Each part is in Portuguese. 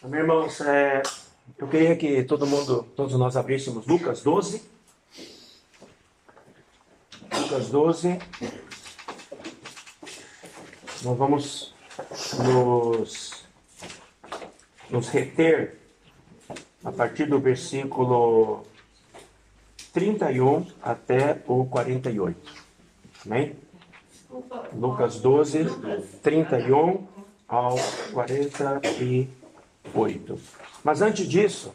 Meus irmãos, eu queria que todos nós abríssemos Lucas 12. Lucas 12. Nós vamos nos reter a partir do versículo 31 até o 48. Amém? Lucas 12, 31 ao 48. Mas antes disso,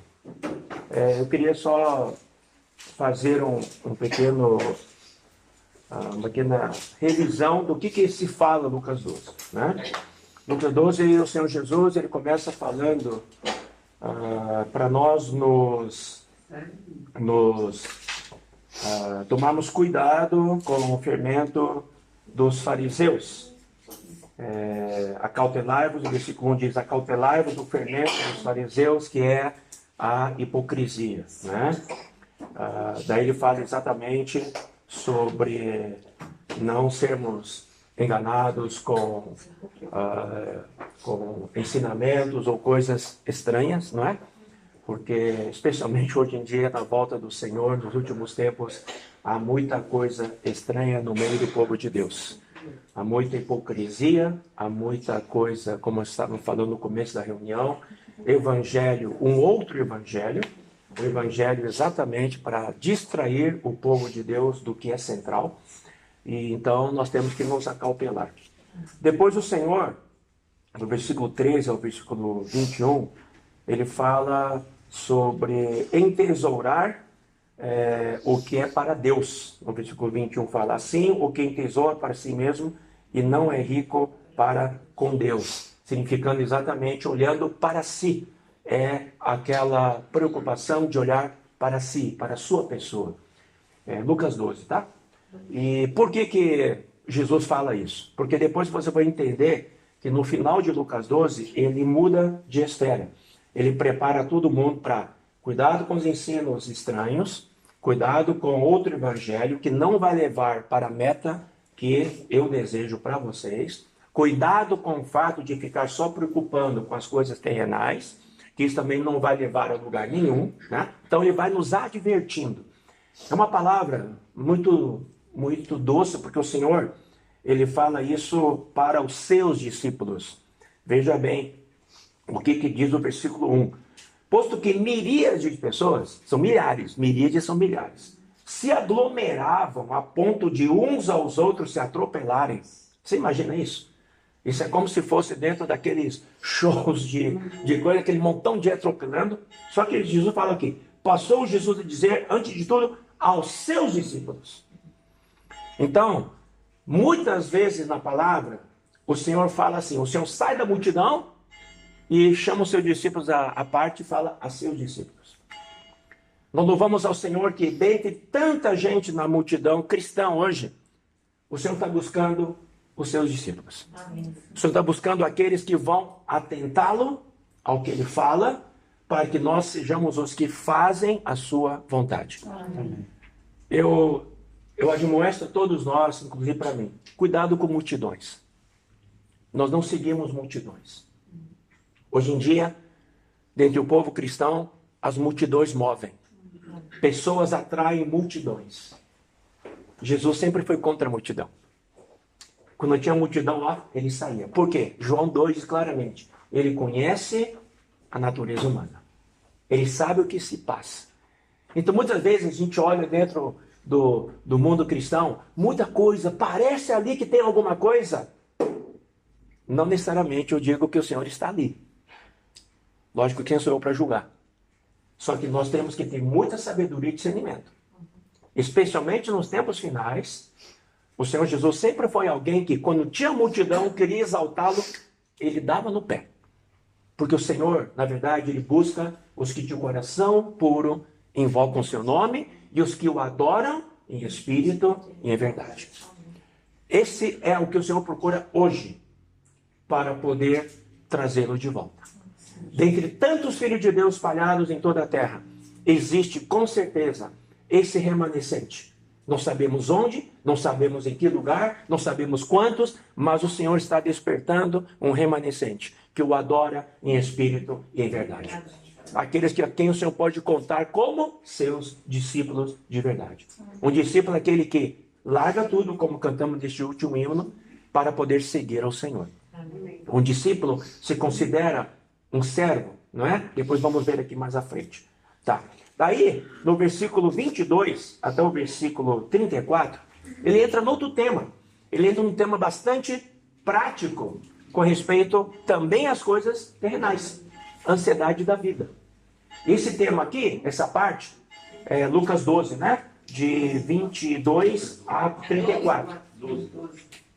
eu queria só fazer uma pequena revisão do que se fala em Lucas 12. Né? Lucas 12, o Senhor Jesus ele começa falando para nós tomarmos cuidado com o fermento dos fariseus. Acautelai-vos, o versículo 1 diz, acautelai-vos do fermento dos fariseus, que é a hipocrisia. Né? Daí ele fala exatamente sobre não sermos enganados com ensinamentos ou coisas estranhas, não é? Porque, especialmente hoje em dia, na volta do Senhor, nos últimos tempos, há muita coisa estranha no meio do povo de Deus. Há muita hipocrisia, há muita coisa, como estávamos falando no começo da reunião, evangelho, um outro evangelho, o evangelho exatamente para distrair o povo de Deus do que é central. E então nós temos que nos acautelar. Depois o Senhor, no versículo 13 ao versículo 21, ele fala sobre entesourar o que é para Deus. No versículo 21 fala assim, o que entesoura para si mesmo e não é rico para com Deus. Significando exatamente olhando para si. É aquela preocupação de olhar para si, para a sua pessoa. Lucas 12, tá? E por que Jesus fala isso? Porque depois você vai entender que no final de Lucas 12, ele muda de esfera. Ele prepara todo mundo para cuidado com os ensinos estranhos, cuidado com outro evangelho que não vai levar para a meta que eu desejo para vocês, cuidado com o fato de ficar só preocupando com as coisas terrenais, que isso também não vai levar a lugar nenhum, né? Então ele vai nos advertindo. É uma palavra muito, muito doce, porque o Senhor, ele fala isso para os seus discípulos. Veja bem o que diz o versículo 1. Posto que miríades de pessoas, são milhares, miríades são milhares, se aglomeravam a ponto de uns aos outros se atropelarem. Você imagina isso? Isso é como se fosse dentro daqueles shows de coisa, aquele montão de atropelando. Só que Jesus fala aqui, passou Jesus a dizer, antes de tudo, aos seus discípulos. Então, muitas vezes na palavra, o Senhor fala assim, o Senhor sai da multidão e chama os seus discípulos à parte e fala a seus discípulos. Nós louvamos ao Senhor que dentre tanta gente na multidão cristã hoje, o Senhor está buscando os seus discípulos. Amém. O Senhor está buscando aqueles que vão atentá-lo ao que ele fala, para que nós sejamos os que fazem a sua vontade. Amém. Eu admoesto a todos nós, inclusive para mim, cuidado com multidões. Nós não seguimos multidões. Hoje em dia, dentre o povo cristão, as multidões movem. Pessoas atraem multidões. Jesus sempre foi contra a multidão. Quando tinha multidão lá, ele saía. Por quê? João 2 diz claramente, ele conhece a natureza humana. Ele sabe o que se passa. Então, muitas vezes a gente olha dentro do mundo cristão, muita coisa, parece ali que tem alguma coisa. Não necessariamente eu digo que o Senhor está ali. Lógico, quem sou eu para julgar? Só que nós temos que ter muita sabedoria e discernimento. Especialmente nos tempos finais, o Senhor Jesus sempre foi alguém que, quando tinha multidão, queria exaltá-lo, ele dava no pé. Porque o Senhor, na verdade, ele busca os que de coração puro invocam o seu nome e os que o adoram em espírito e em verdade. Esse é o que o Senhor procura hoje para poder trazê-lo de volta. Dentre tantos filhos de Deus espalhados em toda a terra, existe com certeza esse remanescente Não sabemos onde, não sabemos em que lugar, não sabemos quantos, mas o Senhor está despertando um remanescente que o adora em espírito e em verdade. Aqueles a quem o Senhor pode contar como seus discípulos de verdade. Um discípulo é aquele que larga tudo, como cantamos neste último hino, para poder seguir ao Senhor. Um discípulo se considera um servo, não é? Depois vamos ver aqui mais à frente. Tá. Daí, no versículo 22 até o versículo 34, ele entra no outro tema. Ele entra num tema bastante prático, com respeito também às coisas terrenais. Ansiedade da vida. Esse tema aqui, essa parte, é Lucas 12, né? De 22 a 34.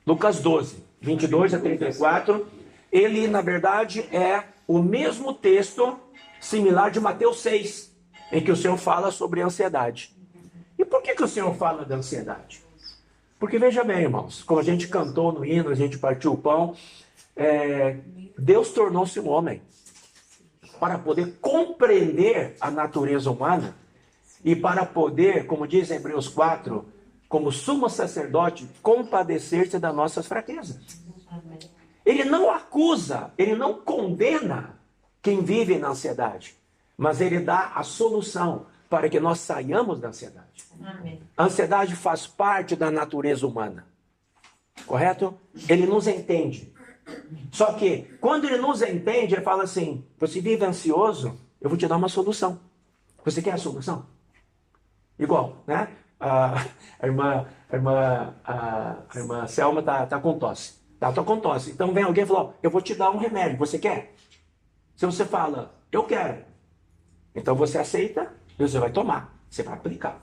Lucas 12, 22 a 34. Ele, na verdade, é o mesmo texto similar de Mateus 6, em que o Senhor fala sobre ansiedade. E por que o Senhor fala da ansiedade? Porque veja bem, irmãos, como a gente cantou no hino, a gente partiu o pão, Deus tornou-se um homem para poder compreender a natureza humana e para poder, como diz em Hebreus 4, como sumo sacerdote, compadecer-se das nossas fraquezas. Ele não acusa, ele não condena quem vive na ansiedade, mas ele dá a solução para que nós saiamos da ansiedade. Amém. A ansiedade faz parte da natureza humana, correto? Ele nos entende. Só que, quando ele nos entende, ele fala assim: você vive ansioso, eu vou te dar uma solução. Você quer a solução? Igual, né? A irmã Selma tá com tosse. Tô com tosse. Então vem alguém e fala: ó, eu vou te dar um remédio, você quer? Se você fala, eu quero, então você aceita e você vai tomar, você vai aplicar.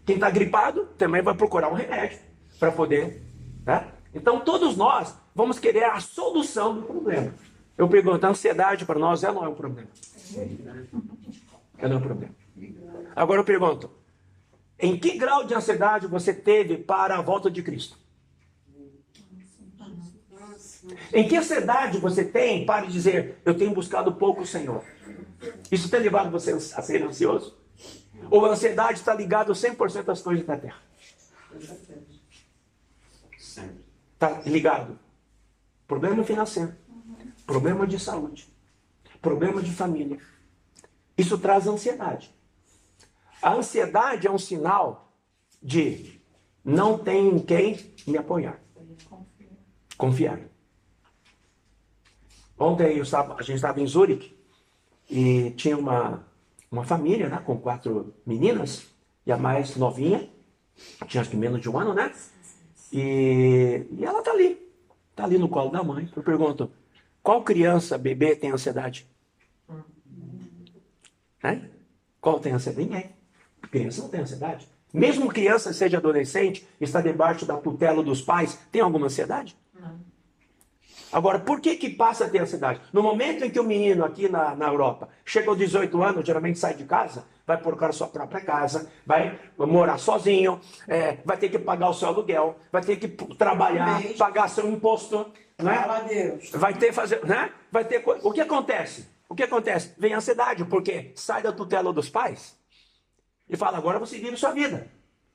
Quem está gripado também vai procurar um remédio para poder, né? Então todos nós vamos querer a solução do problema. Eu pergunto, a ansiedade para nós não é um problema? Não é um problema. Agora eu pergunto, em que grau de ansiedade você teve para a volta de Cristo? Em que ansiedade você tem para dizer, eu tenho buscado pouco o Senhor? Isso tem levado você a ser ansioso? Ou a ansiedade está ligada 100% às coisas da terra? Está ligado? Problema financeiro, problema de saúde, problema de família. Isso traz ansiedade. A ansiedade é um sinal de não tem em quem me apoiar. Confiar. Ontem a gente estava em Zurique e tinha uma família, né, com 4 meninas e a mais novinha, tinha acho que menos de 1 ano, né? E ela tá ali no colo da mãe. Eu pergunto, qual criança, bebê tem ansiedade? Né? Qual tem ansiedade? Ninguém. Criança não tem ansiedade. Mesmo criança, seja adolescente, está debaixo da tutela dos pais, tem alguma ansiedade? Não. Agora, por que passa a ter ansiedade? No momento em que o menino aqui na Europa chega aos 18 anos, geralmente sai de casa, vai procurar sua própria casa, vai morar sozinho, vai ter que pagar o seu aluguel, vai ter que trabalhar, pagar seu imposto, né? Vai ter fazer, né? Vai ter o que acontece? O que acontece? Vem a ansiedade, porque sai da tutela dos pais e fala, agora você vive sua vida.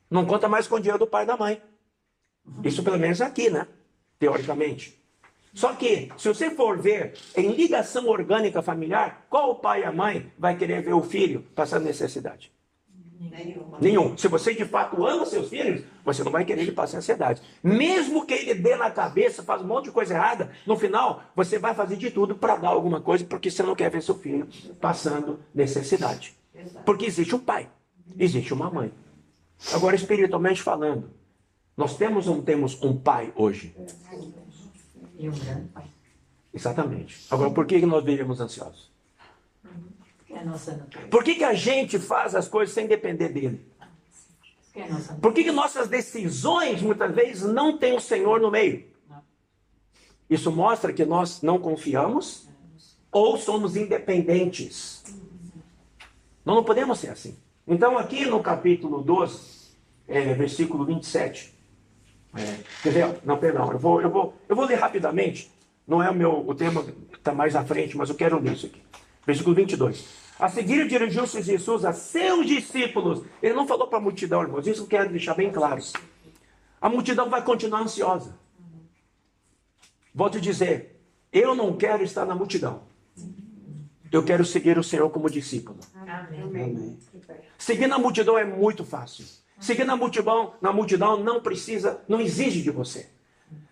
Não conta mais com o dinheiro do pai e da mãe. Isso pelo menos aqui, né? Teoricamente. Só que, se você for ver em ligação orgânica familiar, qual o pai e a mãe vai querer ver o filho passando necessidade? Nenhum. Se você de fato ama seus filhos, você não vai querer ele passar ansiedade. Mesmo que ele dê na cabeça, faz um monte de coisa errada, no final, você vai fazer de tudo para dar alguma coisa, porque você não quer ver seu filho passando necessidade. Porque existe um pai, existe uma mãe. Agora, espiritualmente falando, nós temos ou não temos um pai hoje? E um grande pai. Exatamente. Agora, por que nós vivemos ansiosos? É a nossa natureza. Por que a gente faz as coisas sem depender dele? É a nossa Por que nossas decisões, muitas vezes, não têm o Senhor no meio? Isso mostra que nós não confiamos ou somos independentes. Nós não podemos ser assim. Então, aqui no capítulo 12, versículo 27... quer dizer, não, perdão, eu vou ler rapidamente, não é o tema que está mais à frente, mas eu quero ler isso aqui. Versículo 22. A seguir dirigiu-se Jesus a seus discípulos. Ele não falou para a multidão, irmãos. Isso eu quero deixar bem claro. A multidão vai continuar ansiosa. Volto a dizer, eu não quero estar na multidão. Eu quero seguir o Senhor como discípulo. Amém. Seguir na multidão é muito fácil. Seguir na multidão não precisa, não exige de você.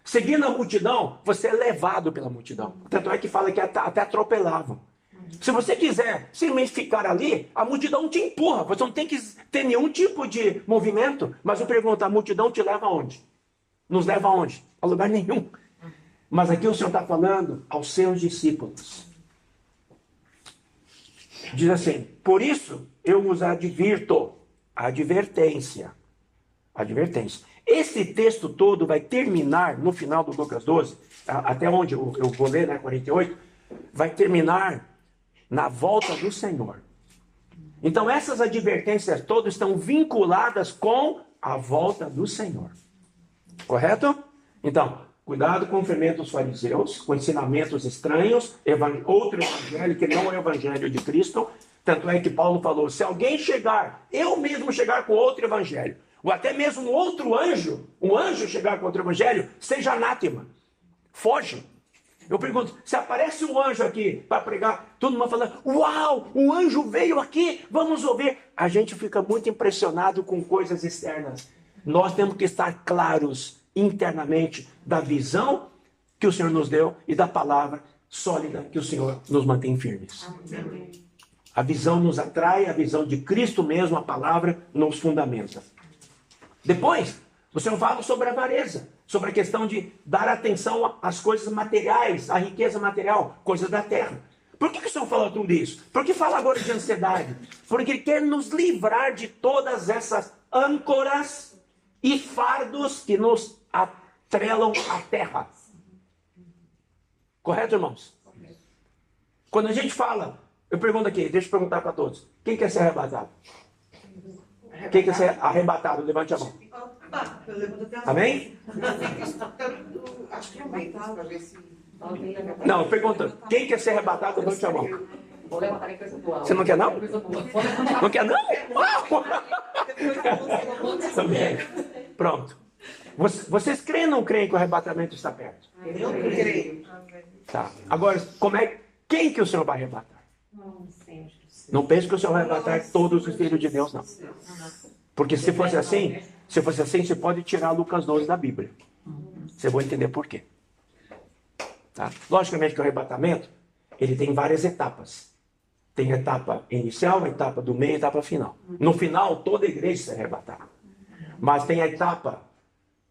Seguir na multidão, você é levado pela multidão. Tanto é que fala que até atropelavam. Se você quiser simplesmente ficar ali, a multidão te empurra. Você não tem que ter nenhum tipo de movimento. Mas eu pergunto, a multidão te leva aonde? Nos leva aonde? A lugar nenhum. Mas aqui o Senhor está falando aos seus discípulos. Diz assim, por isso eu vos advirto. Advertência. Advertência. Esse texto todo vai terminar no final do Lucas 12, até onde eu vou ler, né, 48, vai terminar na volta do Senhor. Então essas advertências todas estão vinculadas com a volta do Senhor. Correto? Então, cuidado com o fermento dos fariseus, com ensinamentos estranhos, outro evangelho que não é o evangelho de Cristo. Tanto é que Paulo falou, se alguém chegar, eu mesmo chegar com outro evangelho, ou até mesmo um outro anjo, um anjo chegar com outro evangelho, seja anátema. Foge. Eu pergunto, se aparece um anjo aqui para pregar, todo mundo fala, uau, um anjo veio aqui, vamos ouvir. A gente fica muito impressionado com coisas externas. Nós temos que estar claros internamente da visão que o Senhor nos deu e da palavra sólida que o Senhor nos mantém firmes. Amém. A visão nos atrai, a visão de Cristo mesmo, a palavra nos fundamenta. Depois, o Senhor fala sobre a avareza, sobre a questão de dar atenção às coisas materiais, à riqueza material, coisas da terra. Por que o Senhor fala tudo isso? Por que fala agora de ansiedade? Porque Ele quer nos livrar de todas essas âncoras e fardos que nos atrelam à terra. Correto, irmãos? Quando a gente fala, eu pergunto aqui, deixa eu perguntar para todos. Quem quer ser arrebatado? Quem quer ser arrebatado? Levante a mão. Amém? Acho que amém, tá? Para ver se... Não, perguntando. Quem quer ser arrebatado? Levante a mão. Vou levantar em coisa boa. Você não quer não? Não quer não? Também. Pronto. Vocês creem ou não creem que o arrebatamento está perto? Eu creio. Tá. Agora, quem que o Senhor vai arrebatar? Não pense que o Senhor vai arrebatar todos os filhos de Deus, não. Porque se fosse assim, você pode tirar Lucas 12 da Bíblia. Você vai entender por quê. Tá? Logicamente que o arrebatamento, ele tem várias etapas. Tem a etapa inicial, a etapa do meio e a etapa final. No final, toda a igreja será arrebatada. Mas tem a etapa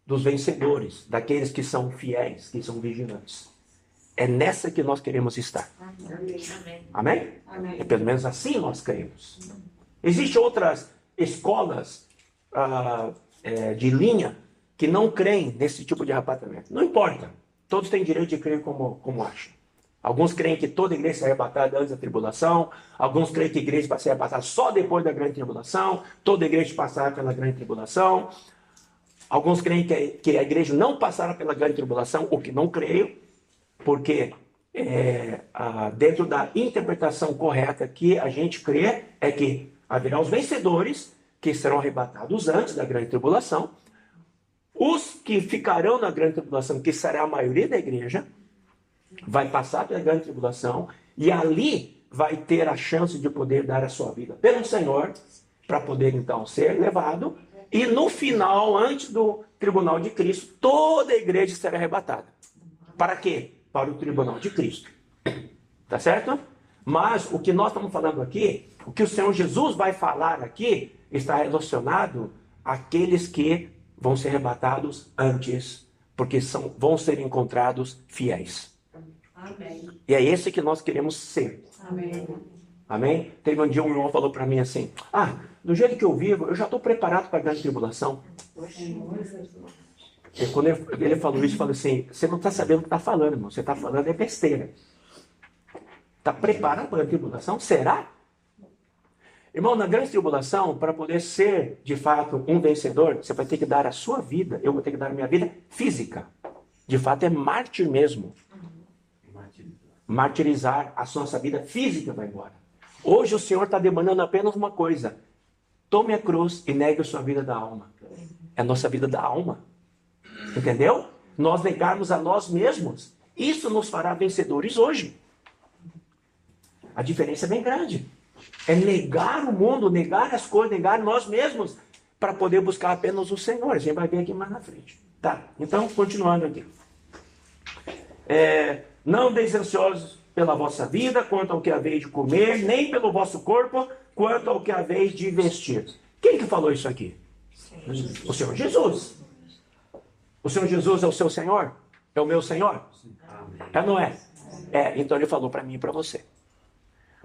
dos vencedores, daqueles que são fiéis, que são vigilantes. É nessa que nós queremos estar. Amém? Amém? É pelo menos assim nós cremos. Existem outras escolas de linha que não creem nesse tipo de arrebatamento. Não importa. Todos têm direito de crer como acham. Alguns creem que toda igreja será arrebatada antes da tribulação. Alguns creem que a igreja vai ser arrebatada só depois da grande tribulação. Toda igreja passará pela grande tribulação. Alguns creem que a igreja não passará pela grande tribulação, o que não creio. Porque dentro da interpretação correta que a gente crê é que haverá os vencedores que serão arrebatados antes da grande tribulação. Os que ficarão na grande tribulação, que será a maioria da igreja, vai passar pela grande tribulação e ali vai ter a chance de poder dar a sua vida pelo Senhor para poder então ser levado. E no final, antes do tribunal de Cristo, toda a igreja será arrebatada. Para quê? Para o tribunal de Cristo. Tá certo? Mas o que nós estamos falando aqui, o que o Senhor Jesus vai falar aqui, está relacionado àqueles que vão ser arrebatados antes, porque vão ser encontrados fiéis. Amém. E é esse que nós queremos ser. Amém. Amém? Teve um dia um irmão falou para mim assim, do jeito que eu vivo, eu já estou preparado para a grande tribulação. E quando ele falou isso, eu falei assim, você não está sabendo o que está falando, irmão. Você está falando é besteira. Está preparado para a tribulação? Será? Irmão, na grande tribulação, para poder ser, de fato, um vencedor, você vai ter que dar a sua vida, eu vou ter que dar a minha vida física. De fato, é mártir mesmo. Martirizar, a nossa vida física vai embora. Hoje o Senhor está demandando apenas uma coisa: tome a cruz e negue a sua vida da alma. É a nossa vida da alma. Entendeu? Nós negarmos a nós mesmos. Isso nos fará vencedores hoje. A diferença é bem grande. É negar o mundo, negar as coisas, negar nós mesmos, para poder buscar apenas o Senhor. A gente vai ver aqui mais na frente. Tá, então, continuando aqui. Não andeis ansiosos pela vossa vida, quanto ao que haveis de comer, nem pelo vosso corpo, quanto ao que haveis de vestir. Quem que falou isso aqui? O Senhor Jesus. O Senhor Jesus é o seu Senhor? É o meu Senhor? É ou não é? Então ele falou para mim e para você.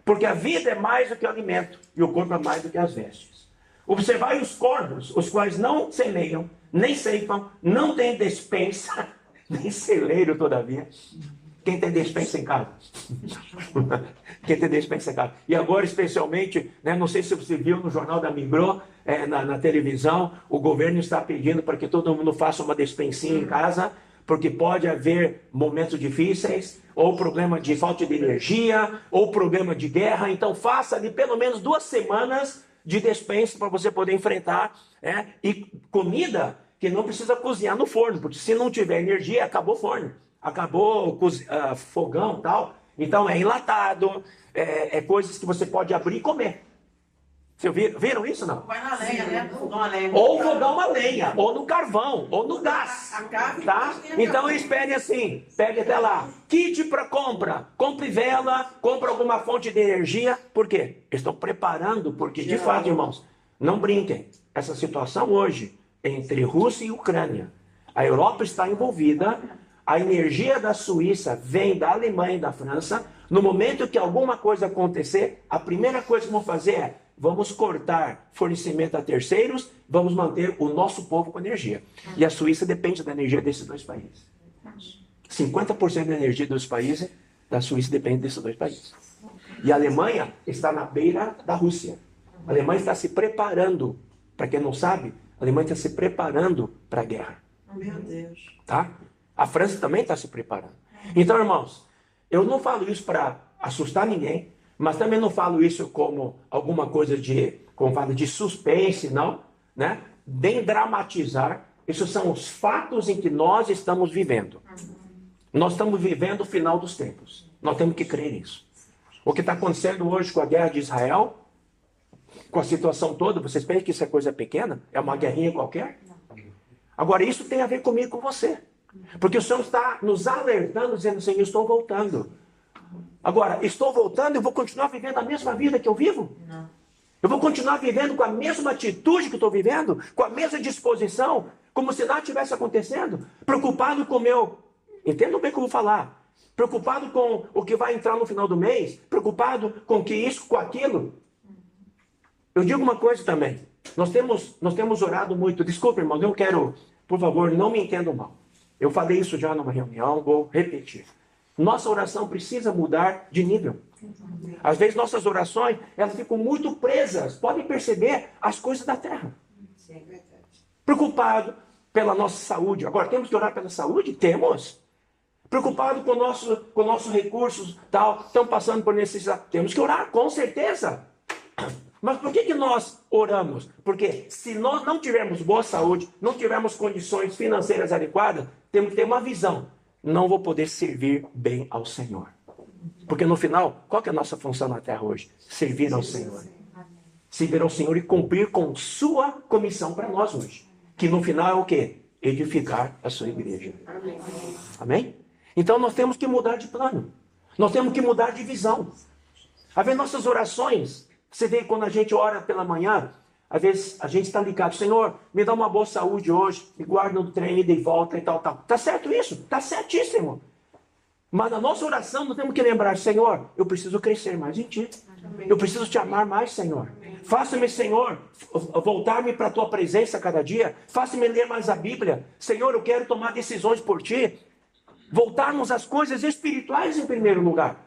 Porque a vida é mais do que o alimento, e o corpo é mais do que as vestes. Observai os corvos, os quais não semeiam, nem ceifam, não têm despensa, nem celeiro todavia. Quem tem despensa em casa? Quem tem despensa em casa? E agora, especialmente, né, não sei se você viu no jornal da Migros, na televisão, o governo está pedindo para que todo mundo faça uma despensinha em casa, porque pode haver momentos difíceis, ou problema de falta de energia, ou problema de guerra. Então faça ali pelo menos 2 semanas de despensa para você poder enfrentar. E comida que não precisa cozinhar no forno, porque se não tiver energia, acabou o forno. Acabou fogão e tal. Então é enlatado, coisas que você pode abrir e comer. Vocês viram isso não? Vai na lenha, né? Fogão a lenha. Ou fogão a lenha, ou no carvão, ou no gás. Tá? Então espere assim, pegue até lá. Kit para compra. Compre vela, compre alguma fonte de energia. Por quê? Estão preparando, porque de fato, irmãos, não brinquem. Essa situação hoje, entre Rússia e Ucrânia, a Europa está envolvida, a energia da Suíça vem da Alemanha e da França. No momento que alguma coisa acontecer, a primeira coisa que vão fazer é: vamos cortar fornecimento a terceiros, vamos manter o nosso povo com energia. E a Suíça depende da energia desses 2 países. 50% da energia dos países da Suíça depende desses 2 países. E a Alemanha está na beira da Rússia. A Alemanha está se preparando. Para quem não sabe, a Alemanha está se preparando para a guerra. Meu Deus. Tá? A França também está se preparando. Então, irmãos, eu não falo isso para assustar ninguém, mas também não falo isso como alguma coisa de suspense, não, né? Nem dramatizar. Esses são os fatos em que nós estamos vivendo. Nós estamos vivendo o final dos tempos. Nós temos que crer nisso. O que está acontecendo hoje com a guerra de Israel, com a situação toda, vocês pensam que isso é coisa pequena? É uma guerrinha qualquer? Agora, isso tem a ver comigo e com você. Porque o Senhor está nos alertando, dizendo assim: eu estou voltando. Agora, estou voltando e vou continuar vivendo a mesma vida que eu vivo? Não. Eu vou continuar vivendo com a mesma atitude que estou vivendo? Com a mesma disposição? Como se nada estivesse acontecendo? Preocupado com o meu... Entendam bem o que eu vou falar. Preocupado com o que vai entrar no final do mês? Preocupado com que isso, com aquilo? Eu digo uma coisa também. Nós temos orado muito. Desculpe, irmão, eu quero... Por favor, não me entendam mal. Eu falei isso já numa reunião, vou repetir. Nossa oração precisa mudar de nível. Às vezes nossas orações, elas ficam muito presas. Podem perceber as coisas da terra. Sim, é verdade. Preocupado pela nossa saúde. Agora, temos que orar pela saúde? Temos. Preocupado com nossos recursos, tal. Estão passando por necessidade. Temos que orar, com certeza. Mas por que nós oramos? Porque se nós não tivermos boa saúde, não tivermos condições financeiras adequadas, temos que ter uma visão. Não vou poder servir bem ao Senhor. Porque no final, qual que é a nossa função na terra hoje? Servir ao Senhor. Servir ao Senhor e cumprir com sua comissão para nós hoje. Que no final é o quê? Edificar a sua igreja. Amém? Então nós temos que mudar de plano. Nós temos que mudar de visão. Às vezes nossas orações, você vê quando a gente ora pela manhã, às vezes a gente está ligado: Senhor, me dá uma boa saúde hoje, me guarda no trem, ida e volta e tal, tal. Está certo isso? Está certíssimo. Mas na nossa oração nós temos que lembrar: Senhor, eu preciso crescer mais em Ti. Eu preciso Te amar mais, Senhor. Faça-me, Senhor, voltar-me para a Tua presença cada dia. Faça-me ler mais a Bíblia. Senhor, eu quero tomar decisões por Ti. Voltarmos às coisas espirituais em primeiro lugar.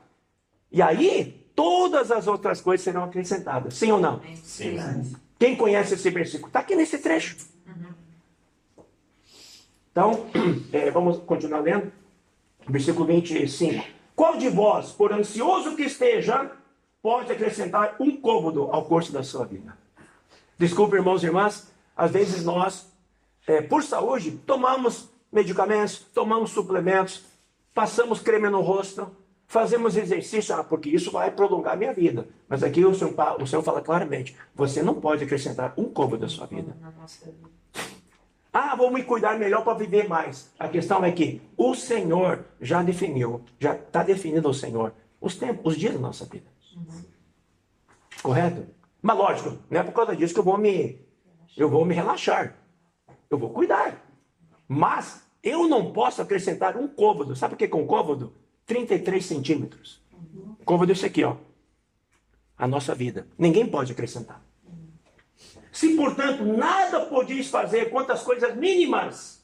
E aí, todas as outras coisas serão acrescentadas. Sim ou não? Sim. Quem conhece esse versículo? Está aqui nesse trecho. Então, vamos continuar lendo. Versículo 25. Qual de vós, por ansioso que esteja, pode acrescentar um côvado ao curso da sua vida. Desculpe, irmãos e irmãs, às vezes nós, por saúde, tomamos medicamentos, tomamos suplementos, passamos creme no rosto, fazemos exercício, porque isso vai prolongar a minha vida. Mas aqui o Senhor fala claramente, você não pode acrescentar um côvado à sua vida. Vou me cuidar melhor para viver mais. A questão é que o Senhor já definiu, já está definido o Senhor, os tempos, os dias da nossa vida. Correto? Mas lógico, não é por causa disso que eu vou me relaxar. Eu vou cuidar. Mas eu não posso acrescentar um côvado. Sabe o que é um côvado? 33 centímetros. Côvado é isso aqui, ó. A nossa vida. Ninguém pode acrescentar. Se, portanto, nada podíeis fazer quanto às coisas mínimas,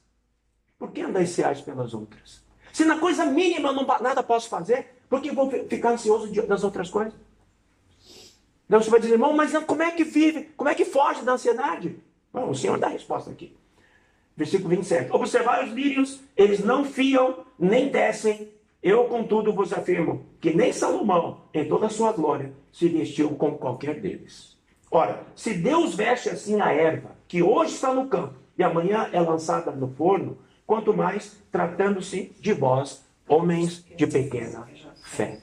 por que andais reais pelas outras? Se na coisa mínima nada posso fazer, por que vou ficar ansioso das outras coisas? Então você vai dizer, irmão, mas como é que vive? Como é que foge da ansiedade? Bom, o Senhor dá a resposta aqui. Versículo 27. Observai os lírios, eles não fiam, nem descem. Eu, contudo, vos afirmo que nem Salomão, em toda a sua glória, se vestiu como qualquer deles. Ora, se Deus veste assim a erva, que hoje está no campo, e amanhã é lançada no forno, quanto mais tratando-se de vós, homens de pequena fé.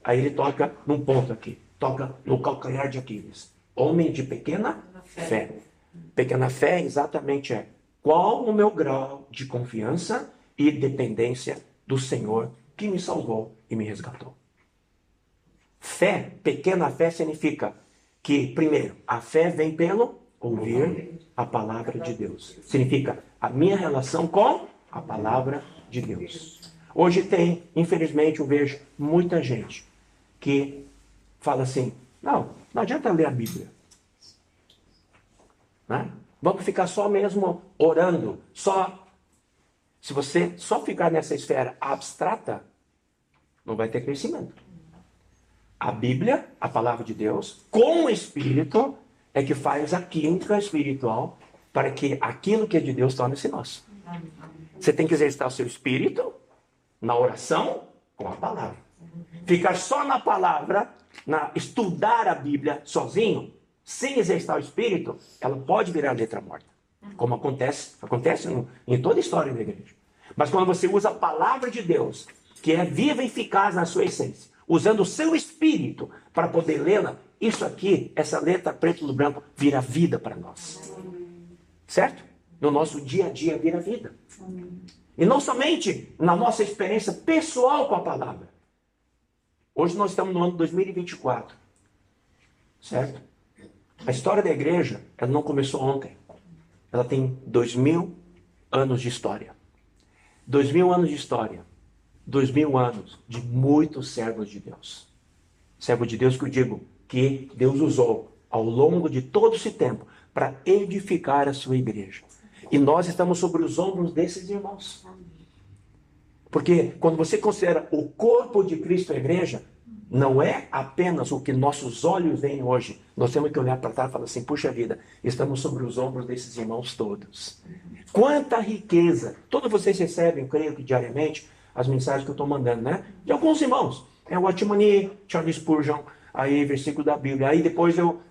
Aí ele toca num ponto aqui. Toca no calcanhar de Aquiles. Homem de pequena fé. Pequena fé exatamente qual o meu grau de confiança e dependência do Senhor que me salvou e me resgatou. Fé, pequena fé significa que, primeiro, a fé vem pelo ouvir a palavra de Deus. Significa a minha relação com a palavra de Deus. Hoje infelizmente, eu vejo muita gente que fala assim, não adianta ler a Bíblia. Né? Vamos ficar só mesmo orando. Se você só ficar nessa esfera abstrata, não vai ter crescimento. A Bíblia, a palavra de Deus, com o Espírito, é que faz a química espiritual para que aquilo que é de Deus torne-se nosso. Você tem que exercitar o seu espírito na oração com a palavra. Ficar só na palavra, estudar a Bíblia sozinho, sem exercitar o espírito, ela pode virar letra morta. Como acontece em toda a história da igreja. Mas quando você usa a palavra de Deus, que é viva e eficaz na sua essência, usando o seu espírito para poder lê-la, isso aqui, essa letra preto no branco, vira vida para nós. Certo? No nosso dia a dia vira vida. E não somente na nossa experiência pessoal com a palavra. Hoje nós estamos no ano 2024. Certo? A história da igreja, ela não começou ontem. Ela tem 2000 anos de história. 2000 anos de história. 2000 anos de muitos servos de Deus. Servo de Deus que eu digo que Deus usou ao longo de todo esse tempo para edificar a sua igreja. E nós estamos sobre os ombros desses irmãos. Porque quando você considera o corpo de Cristo a igreja, não é apenas o que nossos olhos veem hoje. Nós temos que olhar para trás e falar assim, puxa vida, estamos sobre os ombros desses irmãos todos. Quanta riqueza! Todos vocês recebem, creio que diariamente, as mensagens que eu estou mandando, né? De alguns irmãos. Watchman, Charles Spurgeon, aí versículo da Bíblia. Aí depois eu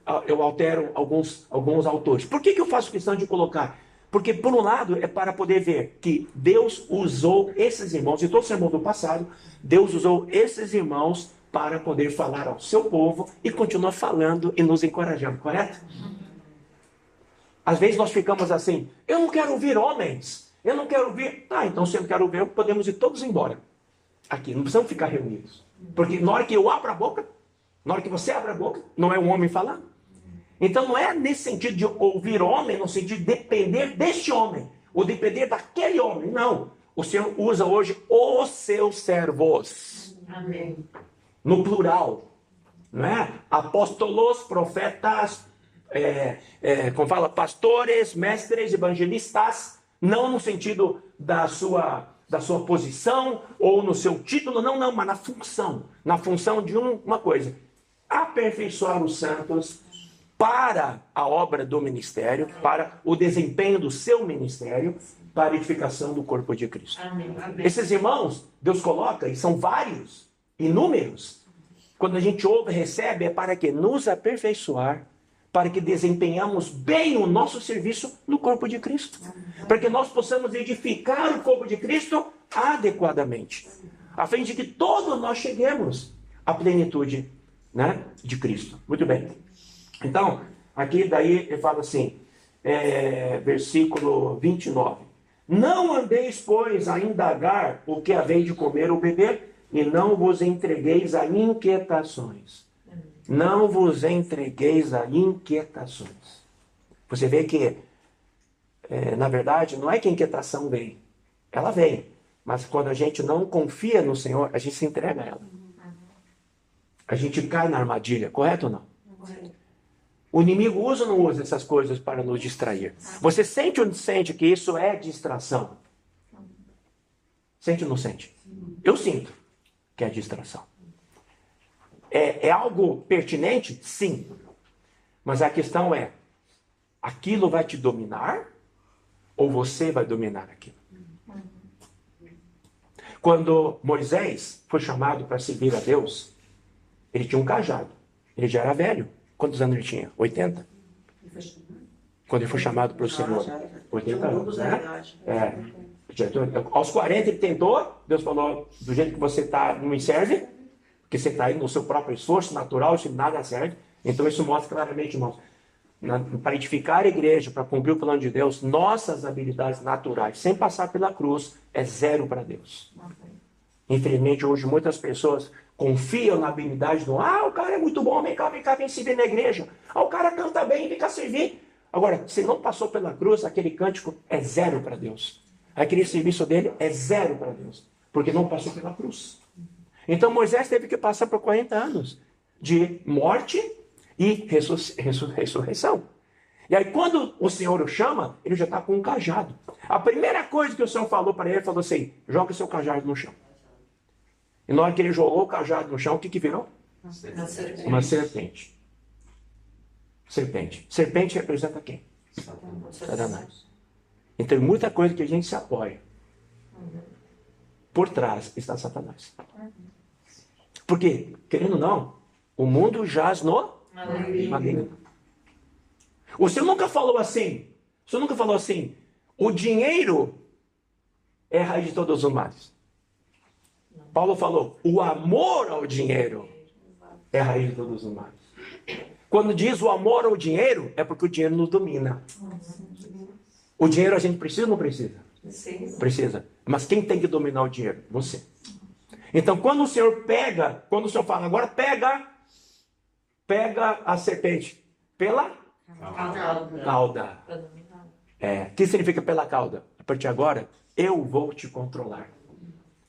altero alguns autores. Por que eu faço questão de colocar? Porque, por um lado, é para poder ver que Deus usou esses irmãos, e todo sermão do passado, Deus usou esses irmãos para poder falar ao seu povo e continuar falando e nos encorajando, correto? Às vezes nós ficamos assim, eu não quero ouvir homens, eu não quero ouvir... então se eu não quero ouvir, podemos ir todos embora. Aqui, não precisamos ficar reunidos. Porque na hora que eu abro a boca, na hora que você abre a boca, não é um homem falando. Então não é nesse sentido de ouvir homem, no sentido de depender deste homem, ou depender daquele homem, não. O Senhor usa hoje os seus servos. Amém. No plural, não é? Apóstolos, profetas, como fala, pastores, mestres, evangelistas, não no sentido da sua posição ou no seu título, não, mas na função de uma coisa, aperfeiçoar os santos para a obra do ministério, para o desempenho do seu ministério, para a edificação do corpo de Cristo. Amém. Esses irmãos, Deus coloca, e são vários, inúmeros, quando a gente ouve e recebe, é para que nos aperfeiçoar, para que desempenhamos bem o nosso serviço no corpo de Cristo. Para que nós possamos edificar o corpo de Cristo adequadamente. A fim de que todos nós cheguemos à plenitude, né, de Cristo. Muito bem. Então, aqui daí ele fala assim, versículo 29. Não andeis, pois, a indagar o que haveis de comer ou beber, e não vos entregueis a inquietações. Não vos entregueis a inquietações. Você vê que, na verdade, não é que a inquietação vem. Ela vem. Mas quando a gente não confia no Senhor, a gente se entrega a ela. A gente cai na armadilha, correto ou não? O inimigo usa ou não usa essas coisas para nos distrair? Você sente ou não sente que isso é distração? Sente ou não sente? Eu sinto que é distração. É algo pertinente? Sim. Mas a questão é, aquilo vai te dominar ou você vai dominar aquilo? Quando Moisés foi chamado para servir a Deus, ele tinha um cajado. Ele já era velho. Quantos anos ele tinha? 80? Quando ele foi chamado para o Senhor. 80 anos, né? Aos 40 ele tentou. Deus falou, do jeito que você está, não me serve. Porque você está aí no seu próprio esforço natural, isso nada serve. Então isso mostra claramente, irmãos, para edificar a igreja, para cumprir o plano de Deus, nossas habilidades naturais, sem passar pela cruz, é zero para Deus. Infelizmente, hoje muitas pessoas confiam na habilidade do, o cara é muito bom, vem cá, vem servir na igreja. O cara canta bem, vem cá servir. Agora, se não passou pela cruz, aquele cântico é zero para Deus. Aquele serviço dele é zero para Deus, porque não passou pela cruz. Então Moisés teve que passar por 40 anos de morte e ressurreição. E aí quando o Senhor o chama, ele já está com um cajado. A primeira coisa que o Senhor falou para ele, falou assim, joga o seu cajado no chão. E na hora que ele jogou o cajado no chão, o que virou? Uma serpente. Serpente representa quem? Satanás. Então muita coisa que a gente se apoia. Por trás está Satanás. Porque, querendo ou não, o mundo jaz no maligno. O Senhor nunca falou assim. O dinheiro é a raiz de todos os males. Paulo falou, o amor ao dinheiro é a raiz de todos os males. Quando diz o amor ao dinheiro, é porque o dinheiro nos domina. O dinheiro a gente precisa ou não precisa? Precisa. Mas quem tem que dominar o dinheiro? Você. Então, quando o Senhor fala, agora pega a serpente pela cauda. O que significa pela cauda? A partir de agora, eu vou te controlar.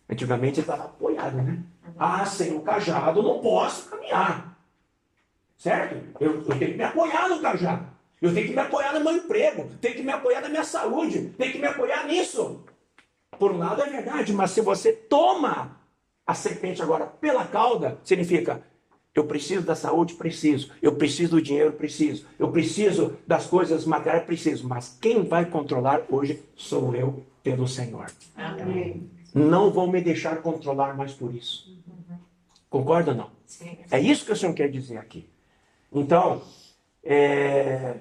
Antigamente ele estava apoiado, né? Sem o cajado eu não posso caminhar. Certo? Eu tenho que me apoiar no cajado. Eu tenho que me apoiar no meu emprego. Tenho que me apoiar na minha saúde. Tenho que me apoiar nisso. Por um lado é verdade, mas se você toma a serpente agora pela cauda, significa, eu preciso da saúde, preciso. Eu preciso do dinheiro, preciso. Eu preciso das coisas materiais, preciso. Mas quem vai controlar hoje sou eu, pelo Senhor. Amém. Não vou me deixar controlar mais por isso. Concorda ou não? Sim. É isso que o Senhor quer dizer aqui. Então,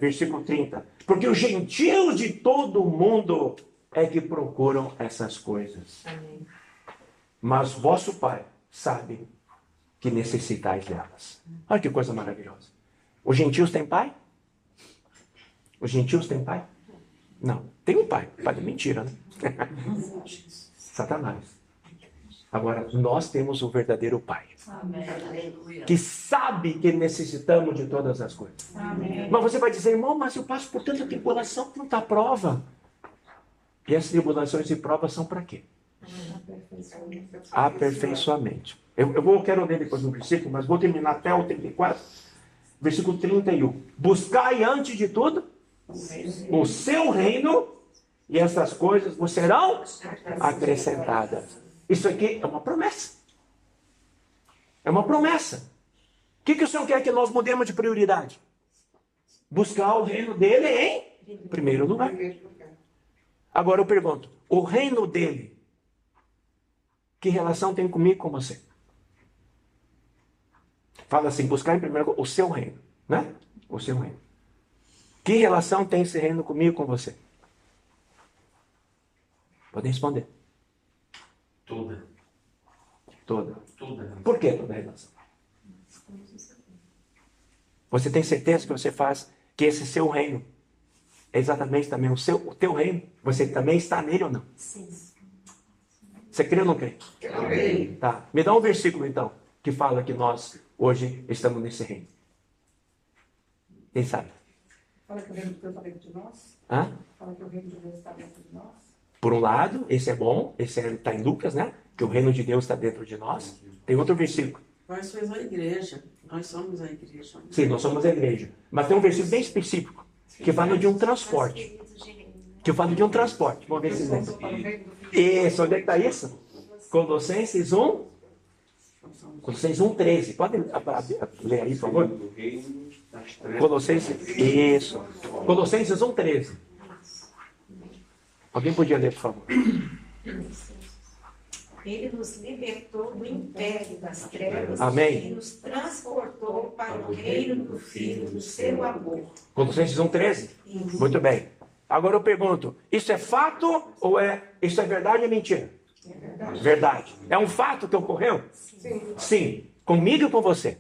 versículo 30. Porque os gentios de todo o mundo é que procuram essas coisas. Amém. Mas vosso Pai sabe que necessitais delas. Olha que coisa maravilhosa. Os gentios têm pai? Os gentios têm pai? Não. Tem um pai. Pai é mentira, né? Satanás. Agora, nós temos o verdadeiro Pai. Amém. Que sabe que necessitamos de todas as coisas. Amém. Mas você vai dizer, irmão, mas eu passo por tanta tribulação, tanta prova. E as tribulações e provas são para quê? Aperfeiçoamento. Eu quero ler depois no versículo, mas vou terminar até o 34. Versículo 31. Buscai antes de tudo o seu reino, e essas coisas vos serão acrescentadas. Isso aqui é uma promessa. É uma promessa. O que o Senhor quer que nós mudemos de prioridade? Buscar o reino dele em primeiro lugar. Agora eu pergunto, o reino dele, que relação tem comigo e com você? Fala assim, buscar em primeiro lugar o seu reino, né? O seu reino. Que relação tem esse reino comigo, com você? Podem responder. Toda. Toda. Toda. Por que toda relação? Você tem certeza que você faz que esse seu reino é exatamente também o teu reino? Você também está nele ou não? Sim. Você crê ou não crê? Amém. Tá. Me dá um versículo então que fala que nós hoje estamos nesse reino. Quem sabe? Fala que o reino de Deus está dentro de nós. Hã? Fala que o reino de Deus está dentro de nós. Por um lado, esse é bom, esse está em Lucas, né? Que o reino de Deus está dentro de nós. Tem outro versículo. Nós somos a igreja. Nós somos a igreja. Sim, nós somos a igreja. Mas tem um versículo bem específico que fala de um transporte. Que fala de um transporte. Vamos ver se lembra. Para o reino do Filho. Isso, onde é que está isso? Colossenses 1. Colossenses 1:13. Pode ler aí, por favor? Do reino das trevas. Colossenses. Isso. Colossenses 1:13. Alguém podia ler, por favor? Ele nos libertou do império das trevas Amém. e nos transportou para o reino do Filho do seu amor. Colossenses 1:13. Muito bem. Agora eu pergunto, isso é fato ou isso é verdade ou é mentira? Verdade. É um fato que ocorreu? Sim. Sim. Comigo e com você.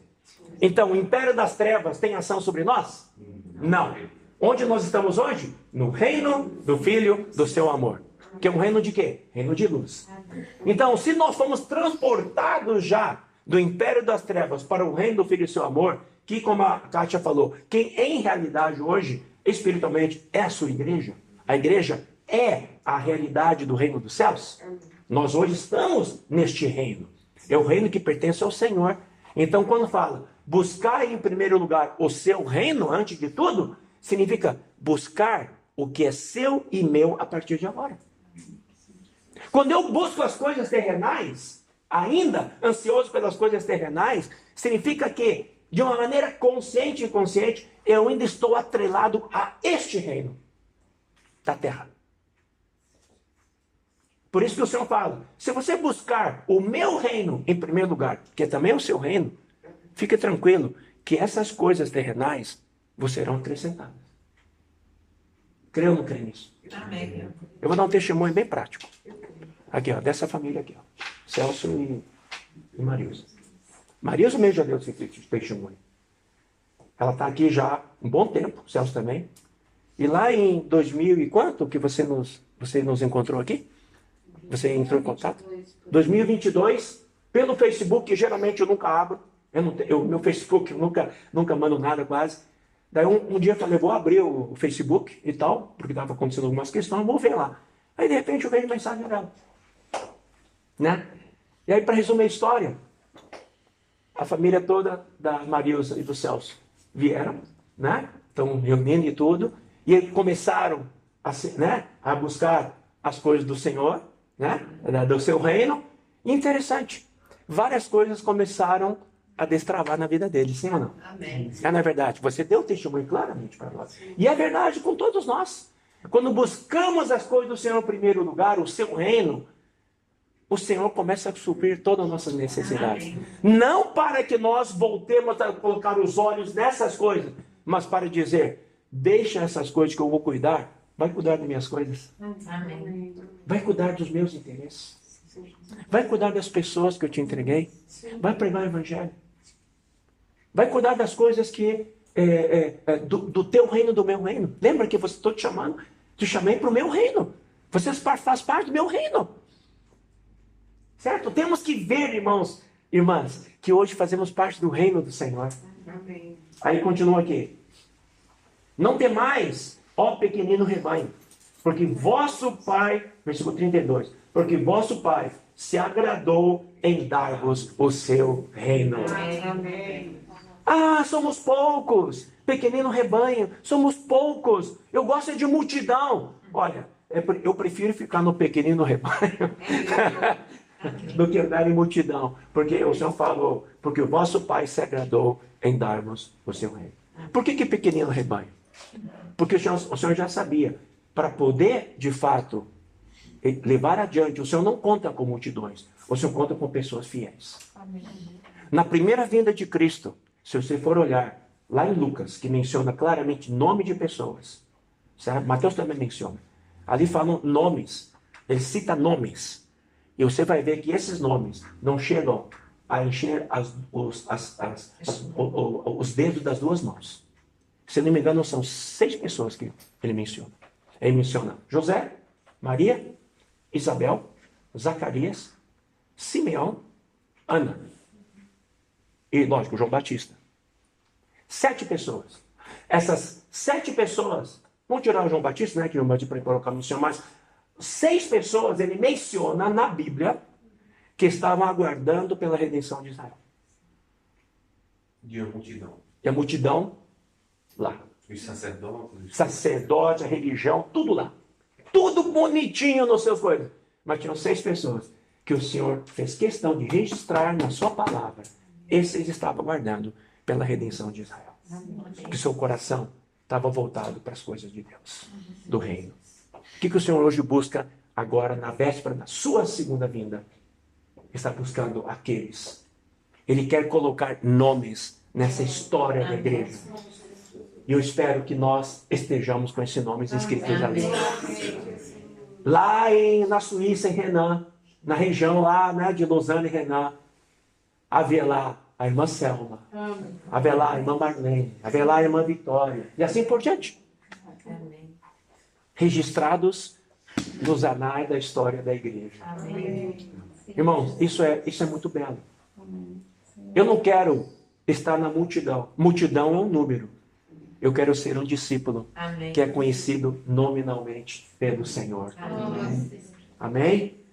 Então, o império das trevas tem ação sobre nós? Não. Onde nós estamos hoje? No reino do Filho do seu amor. Que é um reino de quê? Reino de luz. Então, se nós fomos transportados já do império das trevas para o reino do Filho do seu amor, que, como a Kátia falou, quem em realidade hoje, espiritualmente, é a sua igreja. A igreja é a realidade do reino dos céus. Nós hoje estamos neste reino. É o reino que pertence ao Senhor. Então, quando fala buscar em primeiro lugar o seu reino, antes de tudo, significa buscar o que é seu e meu a partir de agora. Quando eu busco as coisas terrenais, ainda ansioso pelas coisas terrenais, significa que, de uma maneira consciente e inconsciente, eu ainda estou atrelado a este reino da terra. Por isso que o Senhor fala, se você buscar o meu reino em primeiro lugar, que também é o seu reino, fique tranquilo que essas coisas terrenais vos serão acrescentadas. Crê ou não crê nisso? Amém. Eu vou dar um testemunho bem prático. Aqui, ó, dessa família aqui, ó. Celso e Marilza. Marilza mesmo já deu esse testemunho. Ela está aqui já há um bom tempo, Celso também. E lá em 2000 e quanto que você nos encontrou aqui? Você entrou em contato? 2022, pelo Facebook, que geralmente eu nunca abro. Meu Facebook, eu nunca mando nada quase. Daí um dia eu falei, vou abrir o Facebook e tal, porque estava acontecendo algumas questões, vou ver lá. Aí de repente eu vejo mensagem dela. Né? E aí, para resumir a história, a família toda da Marilza e do Celso vieram, né? Estão reunindo e tudo, e começaram a buscar as coisas do Senhor, né? Do seu reino. E interessante, várias coisas começaram a destravar na vida deles, sim ou não? Amém. Não é verdade? Você deu testemunho claramente para nós. E é verdade com todos nós. Quando buscamos as coisas do Senhor em primeiro lugar, o seu reino, o Senhor começa a suprir todas as nossas necessidades. Não para que nós voltemos a colocar os olhos nessas coisas, mas para dizer, deixa essas coisas que eu vou cuidar, vai cuidar das minhas coisas. Amém. Vai cuidar dos meus interesses. Vai cuidar das pessoas que eu te entreguei. Vai pregar o evangelho. Vai cuidar das coisas que do teu reino, do meu reino. Lembra que estou te chamando? Te chamei para o meu reino. Você faz parte do meu reino. Certo? Temos que ver, irmãos, irmãs, que hoje fazemos parte do reino do Senhor. Amém. Aí continua aqui. Não temais, ó pequenino rebanho, porque vosso Pai, versículo 32, porque vosso Pai se agradou em dar-vos o seu reino. Amém. Ah, somos poucos, pequenino rebanho, somos poucos. Eu gosto de multidão. Olha, eu prefiro ficar no pequenino rebanho do que andar em multidão. Porque o Senhor falou, porque o vosso Pai se agradou em dar-vos o seu reino. Por que pequenino rebanho? Porque o Senhor já sabia, para poder, de fato, levar adiante, o Senhor não conta com multidões, o Senhor conta com pessoas fiéis. Na primeira vinda de Cristo, Se você for olhar lá em Lucas, que menciona claramente nome de pessoas, certo? Mateus também menciona. Ali falam nomes, ele cita nomes. E você vai ver que esses nomes não chegam a encher os dedos das duas mãos. Se não me engano, são 6 pessoas que ele menciona. Ele menciona José, Maria, Isabel, Zacarias, Simeão, Ana. E, lógico, João Batista. 7 pessoas. Essas 7 pessoas, vamos tirar o João Batista, né? Que João Batista preparou a missão, mas 6 pessoas ele menciona na Bíblia que estavam aguardando pela redenção de Israel. E a multidão. E a multidão lá. Os sacerdotes. Sacerdote, a religião, tudo lá. Tudo bonitinho nos seus coisas. Mas tinham 6 pessoas que o Senhor fez questão de registrar na sua palavra. Esses estavam aguardando pela redenção de Israel. Que seu coração estava voltado para as coisas de Deus, do reino. O que o Senhor hoje busca agora, na véspera da sua segunda vinda? Está buscando aqueles. Ele quer colocar nomes nessa história da igreja. E eu espero que nós estejamos com esses nomes escritos ali. Lá na Suíça, em Renan, na região lá, né, de Lausanne e Renan, havia lá a irmã Selma, havia lá a irmã Marlene, havia lá a irmã Vitória, e assim por diante. Registrados nos anais da história da igreja. Irmãos, isso é muito belo. Eu não quero estar na multidão. Multidão é um número. Eu quero ser um discípulo que é conhecido nominalmente pelo Senhor. Amém?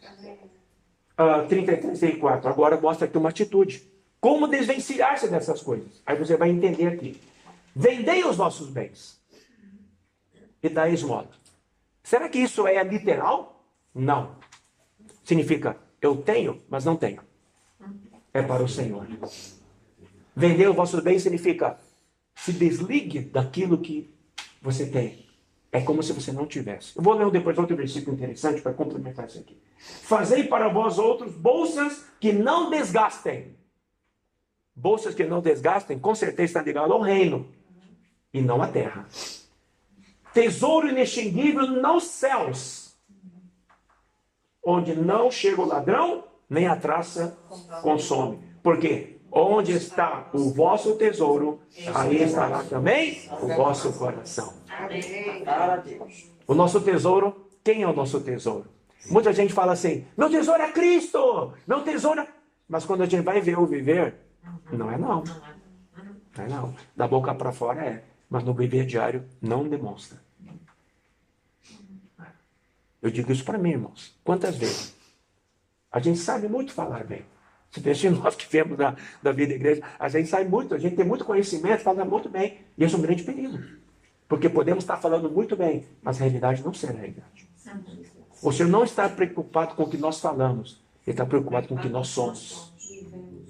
33 e 34. Agora mostra aqui uma atitude. Como desvencilhar-se dessas coisas? Aí você vai entender aqui. Vendei os vossos bens e dai esmola. Será que isso é literal? Não. Significa, eu tenho, mas não tenho. É para o Senhor. Vender os vossos bens significa, se desligue daquilo que você tem. É como se você não tivesse. Eu vou ler depois outro versículo interessante para complementar isso aqui. Fazei para vós outros bolsas que não desgastem. Bolsas que não desgastem, com certeza está ligado ao reino e não à terra. Tesouro inextinguível nos céus, onde não chega o ladrão, nem a traça consome. Por quê? Onde está o vosso tesouro, aí estará também o vosso coração. O nosso tesouro, quem é o nosso tesouro? Muita gente fala assim, meu tesouro é Cristo, meu tesouro é... Mas quando a gente vai ver o viver, não é não. Não é não. Da boca para fora é, mas no viver diário não demonstra. Eu digo isso para mim, irmãos. Quantas vezes? A gente sabe muito falar bem. Se deixa nós que vemos da vida da igreja, a gente sabe muito, a gente tem muito conhecimento, fala muito bem. E isso é um grande perigo. Porque podemos estar falando muito bem, mas a realidade não ser a realidade. O Senhor não está preocupado com o que nós falamos, Ele está preocupado com o que nós somos.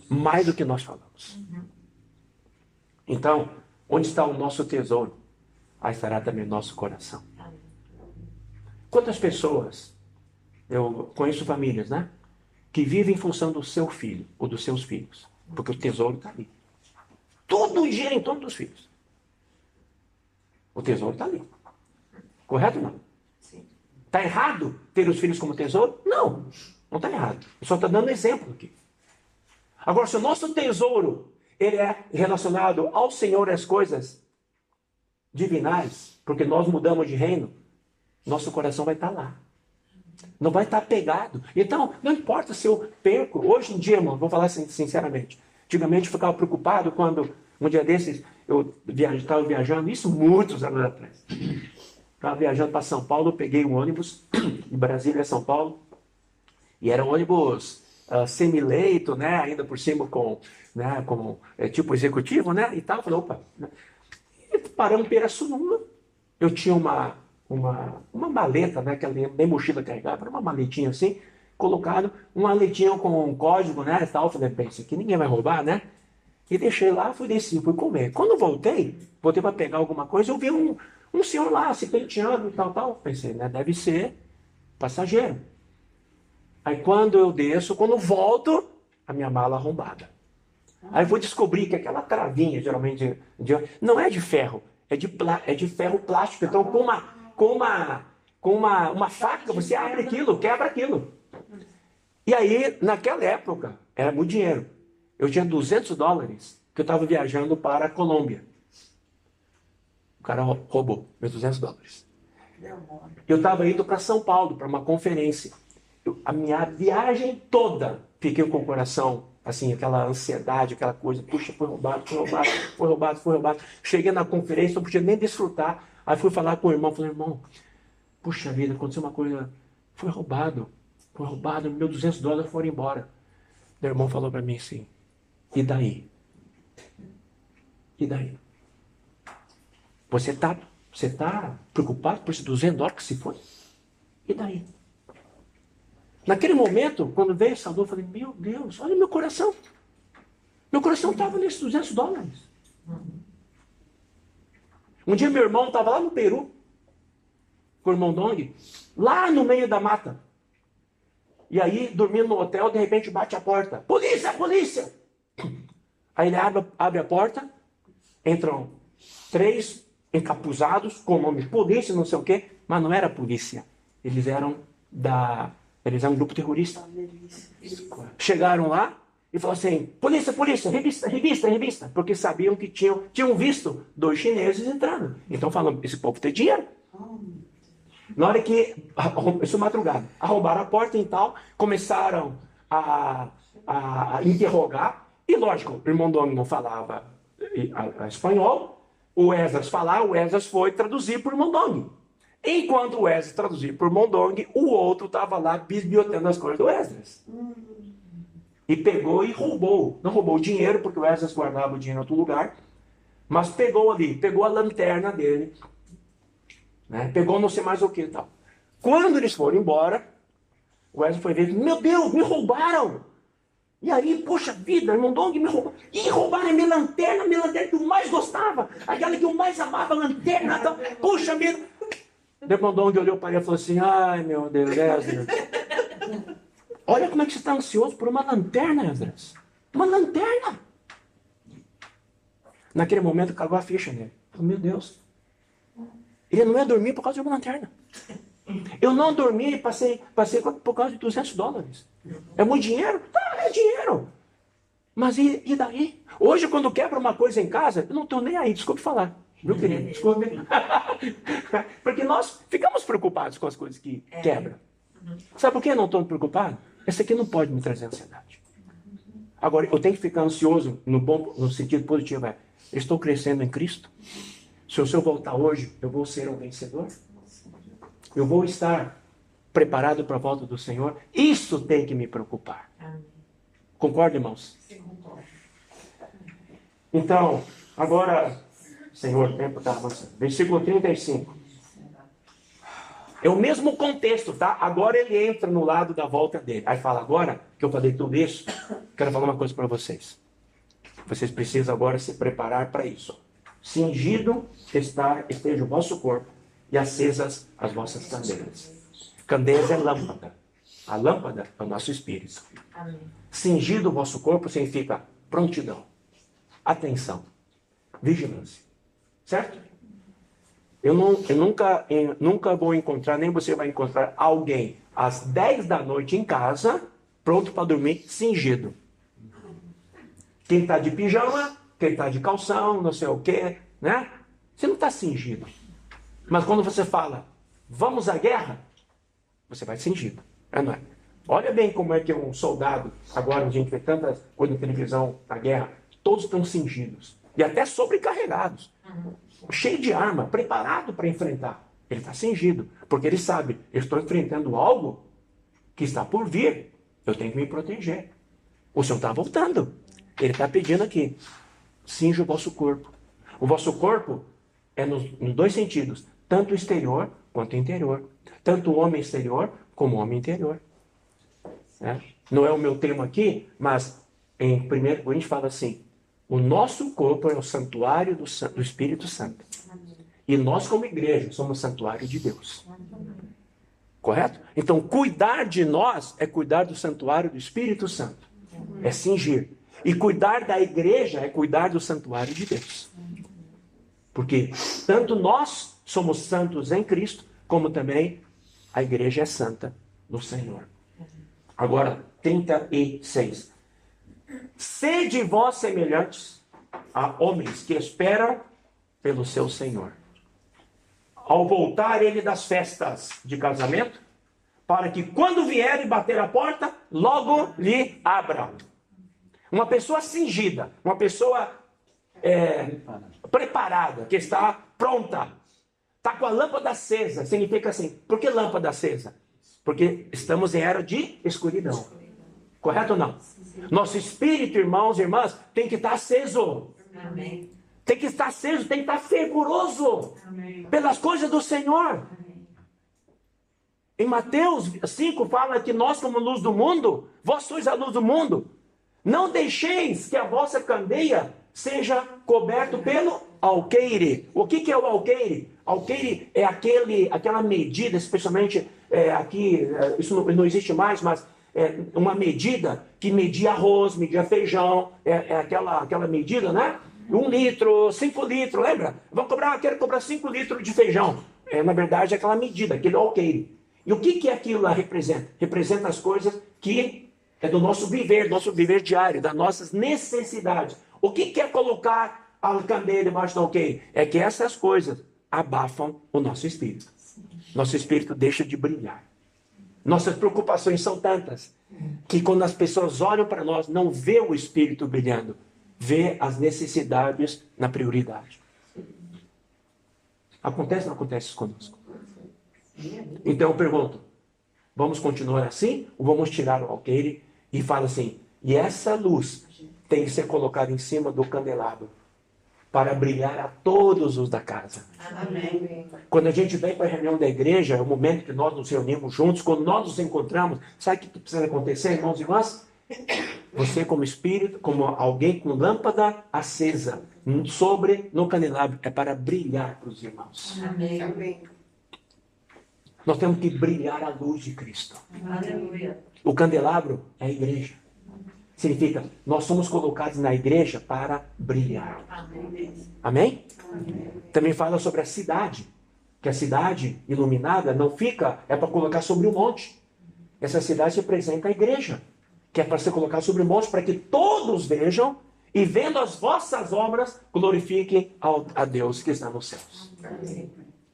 Mais do que nós falamos. Então, onde está o nosso tesouro? Aí estará também o nosso coração. Quantas pessoas, eu conheço famílias, né? Que vivem em função do seu filho, ou dos seus filhos. Porque o tesouro está ali. Tudo gira em torno dos filhos. O tesouro está ali. Correto ou não? Está errado ter os filhos como tesouro? Não, não está errado. Eu só estou dando exemplo aqui. Agora, se o nosso tesouro ele é relacionado ao Senhor e às coisas divinais, porque nós mudamos de reino, nosso coração vai estar lá. Não vai estar pegado. Então, não importa se eu perco. Hoje em dia, irmão, vou falar sinceramente. Antigamente eu ficava preocupado quando, um dia desses, eu estava viajando, isso muitos anos atrás. Estava viajando para São Paulo, eu peguei um ônibus de Brasília a São Paulo. E era um ônibus semileito, né? Ainda por cima com tipo executivo, né? E tal. Eu falei, opa. Né? E paramos em Pirassununga. Eu tinha uma maleta, né? Que nem mochila carregava, era uma maletinha assim, colocado, uma maletinha com um código, né? E tal. Eu falei, bem, isso aqui ninguém vai roubar, né? E deixei lá, fui fui comer. Quando eu voltei para pegar alguma coisa, eu vi um senhor lá se penteando e tal. Pensei, né? Deve ser passageiro. Aí quando eu desço, quando volto, a minha mala arrombada. Aí eu fui descobrir que aquela travinha, geralmente, não é de ferro, é de ferro plástico. Então, com uma faca, você abre aquilo, quebra aquilo. E aí, naquela época, era muito dinheiro. Eu tinha $200 que eu estava viajando para a Colômbia. O cara roubou meus $200. Eu estava indo para São Paulo, para uma conferência. A minha viagem toda, fiquei com o coração, assim, aquela ansiedade, aquela coisa. Puxa, foi roubado, foi roubado, foi roubado, foi roubado. Cheguei na conferência, não podia nem desfrutar. Aí fui falar com o irmão, falei, irmão, puxa vida, aconteceu uma coisa, foi roubado, meus $200 foram embora. O irmão falou para mim assim, e daí? E daí? Você tá preocupado por esses $200 que se foi? E daí? Naquele momento, quando veio essa dor, eu falei, meu Deus, olha o meu coração. Meu coração estava nesses $200. Um dia meu irmão estava lá no Peru, com o irmão Dong, lá no meio da mata. E aí, dormindo no hotel, de repente bate a porta. Polícia, polícia! Aí ele abre a porta, entram 3 encapuzados, com o nome polícia, não sei o quê, mas não era polícia. Eles eram um grupo terrorista. Chegaram lá e falaram assim, polícia, polícia, revista, porque sabiam que tinham visto 2 chineses entrando. Então falam, esse povo tem dinheiro. Na hora que, isso é madrugada, arrombaram a porta e tal, começaram a interrogar, e lógico, o irmão Dong não falava espanhol, o Esdras falava, o Esdras foi traduzir para o irmão Dong. Enquanto o Esdras traduzia para o irmão Dong, o outro estava lá bisbilhotando as coisas do Esdras. E pegou e roubou. Não roubou o dinheiro, porque o Esdras guardava o dinheiro em outro lugar, mas pegou a lanterna dele, né? Pegou não sei mais o que e tal. Quando eles foram embora, o Esdras foi ver, meu Deus, me roubaram! E aí, poxa vida, irmão Dong me roubou. E roubaram a minha lanterna que eu mais gostava, aquela que eu mais amava, a lanterna. Então, poxa vida. O irmão Dong olhou para ele e falou assim, ai meu Deus, Esdras. Olha como é que você está ansioso por uma lanterna, Esdras. Uma lanterna. Naquele momento, cagou a ficha nele. Falei, meu Deus. Ele não ia dormir por causa de uma lanterna. Eu não dormi e passei por causa de $200. É muito dinheiro? Tá, é dinheiro. Mas e daí? Hoje, quando quebra uma coisa em casa, eu não estou nem aí, desculpe falar. Viu, querido? Desculpe. Porque nós ficamos preocupados com as coisas que quebram. Sabe por que eu não estou preocupado? Esse aqui não pode me trazer ansiedade. Agora, eu tenho que ficar ansioso no sentido positivo. Eu estou crescendo em Cristo? Se eu voltar hoje, eu vou ser um vencedor? Eu vou estar preparado para a volta do Senhor? Isso tem que me preocupar. Concorda, irmãos? Então, agora, Senhor, o tempo está avançando. Versículo 35. É o mesmo contexto, tá? Agora ele entra no lado da volta dele. Aí fala, agora que eu falei tudo isso, quero falar uma coisa para vocês. Vocês precisam agora se preparar para isso. Cingido esteja o vosso corpo e acesas as vossas candeias. Candeias é lâmpada. A lâmpada é o nosso espírito. Amém. Cingido o vosso corpo significa prontidão, atenção, vigilância. Certo? Eu nunca vou encontrar, nem você vai encontrar alguém às 10 da noite em casa, pronto para dormir, cingido. Quem está de pijama, quem está de calção, não sei o quê, né? Você não está cingido. Mas quando você fala, vamos à guerra, você vai cingido. Não é? Olha bem como é que um soldado, agora a gente vê tanta coisa na televisão, na guerra, todos estão cingidos. E até sobrecarregados. Cheio de arma, preparado para enfrentar. Ele está cingido, porque ele sabe, eu estou enfrentando algo que está por vir. Eu tenho que me proteger. O Senhor está voltando. Ele está pedindo aqui, cinja o vosso corpo. O vosso corpo é nos 2 sentidos, tanto exterior quanto interior. Tanto o homem exterior como o homem interior. Não é o meu termo aqui, mas em 1 Coríntios fala assim, o nosso corpo é o santuário do Espírito Santo. E nós, como igreja, somos o santuário de Deus. Correto? Então, cuidar de nós é cuidar do santuário do Espírito Santo. É cingir. E cuidar da igreja é cuidar do santuário de Deus. Porque tanto nós somos santos em Cristo, como também a igreja é santa no Senhor. Agora, 36. Sede vós semelhantes a homens que esperam pelo seu Senhor. Ao voltar ele das festas de casamento, para que quando vier e bater a porta, logo lhe abra. Uma pessoa cingida, uma pessoa preparada, que está pronta, está com a lâmpada acesa, significa assim, por que lâmpada acesa? Porque estamos em era de escuridão. Correto ou não? Nosso espírito, irmãos e irmãs, tem que estar aceso. Amém. Tem que estar aceso, tem que estar fervoroso pelas coisas do Senhor. Em Mateus 5 fala que nós, como luz do mundo, vós sois a luz do mundo. Não deixeis que a vossa candeia seja coberto pelo alqueire. O que é o alqueire? Alqueire é aquela medida, especialmente aqui, isso não existe mais, mas uma medida que media arroz, media feijão, aquela medida, né? 1 litro, 5 litros, lembra? Quero cobrar 5 litros de feijão. Na verdade, é aquela medida, aquele alqueire. E o que aquilo lá representa? Representa as coisas que é do nosso viver diário, das nossas necessidades. O que é colocar a candeia debaixo do alqueire? É que essas coisas abafam o nosso espírito. Nosso espírito deixa de brilhar. Nossas preocupações são tantas que quando as pessoas olham para nós, não vê o espírito brilhando, vê as necessidades na prioridade. Acontece ou não acontece isso conosco? Então eu pergunto, vamos continuar assim ou vamos tirar o alqueire? E fala assim, e essa luz tem que ser colocada em cima do candelabro para brilhar a todos os da casa. Amém. Quando a gente vem para a reunião da igreja, é o momento que nós nos reunimos juntos, quando nós nos encontramos, sabe o que precisa acontecer, irmãos e irmãs? Você como espírito, como alguém com lâmpada acesa no candelabro, é para brilhar para os irmãos. Amém. Amém. Nós temos que brilhar a luz de Cristo. Aleluia. O candelabro é a igreja. Significa, nós somos colocados na igreja para brilhar. Amém? Também fala sobre a cidade. Que a cidade iluminada não fica, é para colocar sobre o monte. Essa cidade representa a igreja. Que é para ser colocada sobre o monte, para que todos vejam e vendo as vossas obras, glorifiquem a Deus que está nos céus.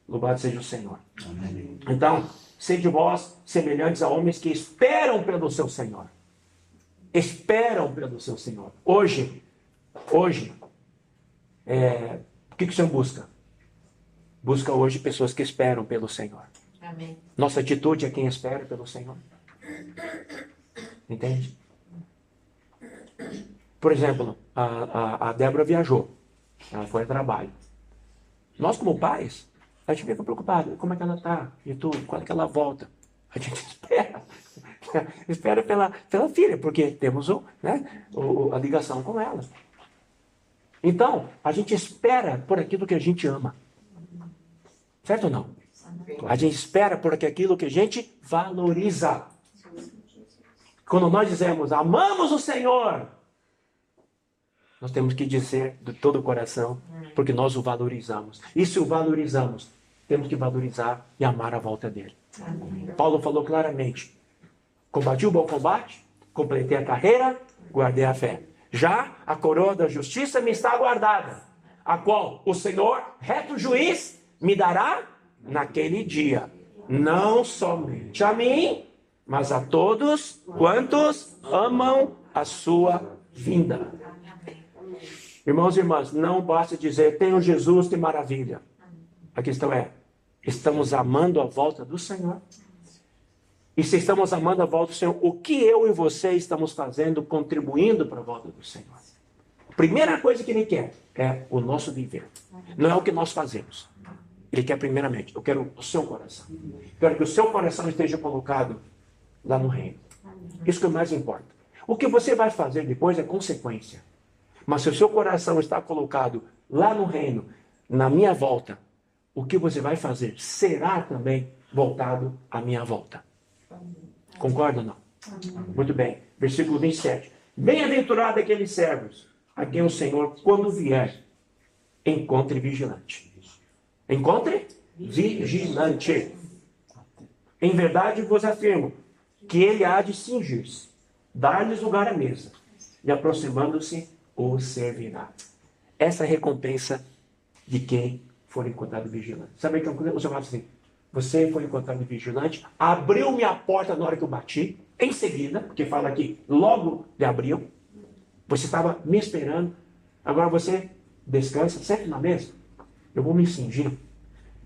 Louvado seja o Senhor. Então, sede vós semelhantes a homens que esperam pelo seu Senhor. Esperam pelo seu Senhor. Hoje, o que o Senhor busca? Busca hoje pessoas que esperam pelo Senhor. Amém. Nossa atitude é quem espera pelo Senhor. Entende? Por exemplo, a Débora viajou. Ela foi a trabalho. Nós, como pais, a gente fica preocupado. Como é que ela está? E tudo? Quando é que ela volta? A gente espera. Espera pela filha, porque temos a ligação com ela. Então, a gente espera por aquilo que a gente ama. Certo ou não? A gente espera por aquilo que a gente valoriza. Quando nós dizemos, amamos o Senhor, nós temos que dizer de todo o coração, porque nós o valorizamos. E se o valorizamos, temos que valorizar e amar a volta dele. Paulo falou claramente, combati o bom combate, completei a carreira, guardei a fé. Já a coroa da justiça me está aguardada, a qual o Senhor, reto juiz, me dará naquele dia. Não somente a mim, mas a todos quantos amam a sua vinda. Irmãos e irmãs, não basta dizer, tenho Jesus, que maravilha. A questão é, estamos amando a volta do Senhor? E se estamos amando a volta do Senhor, o que eu e você estamos fazendo, contribuindo para a volta do Senhor? A primeira coisa que Ele quer é o nosso viver. Não é o que nós fazemos. Ele quer primeiramente, eu quero o seu coração. Quero que o seu coração esteja colocado lá no reino. Isso que é o mais importa. O que você vai fazer depois é consequência. Mas se o seu coração está colocado lá no reino, na minha volta, o que você vai fazer será também voltado à minha volta. Concorda ou não? Muito bem. Versículo 27. Bem-aventurado aqueles servos a quem o Senhor, quando vier, encontre vigilante. Encontre vigilante. Em verdade vos afirmo que ele há de cingir-se, dar-lhes lugar à mesa, e aproximando-se, o servirá. Essa é a recompensa de quem for encontrado vigilante. Sabe o que você fala assim? Você foi encontrado vigilante, abriu-me a porta na hora que eu bati, em seguida, porque fala aqui, logo lhe abriu, você estava me esperando, agora você descansa, sente na mesa, eu vou me cingir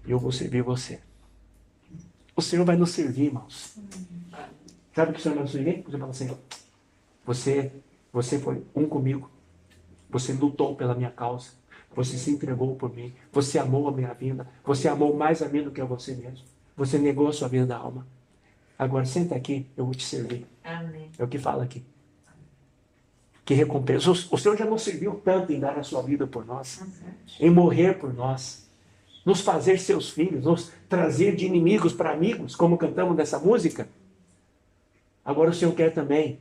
e eu vou servir você. O Senhor vai nos servir, irmãos. Sabe o que o Senhor vai nos servir? Você fala assim, você foi um comigo, você lutou pela minha causa, você se entregou por mim, você amou a minha vida, você amou mais a mim do que a você mesmo, você negou a sua vida da alma. Agora senta aqui, eu vou te servir. Amém. É o que fala aqui. Que recompensa. O Senhor já nos serviu tanto em dar a sua vida por nós, em morrer por nós, nos fazer seus filhos, nos trazer de inimigos para amigos, como cantamos nessa música. Agora o Senhor quer também.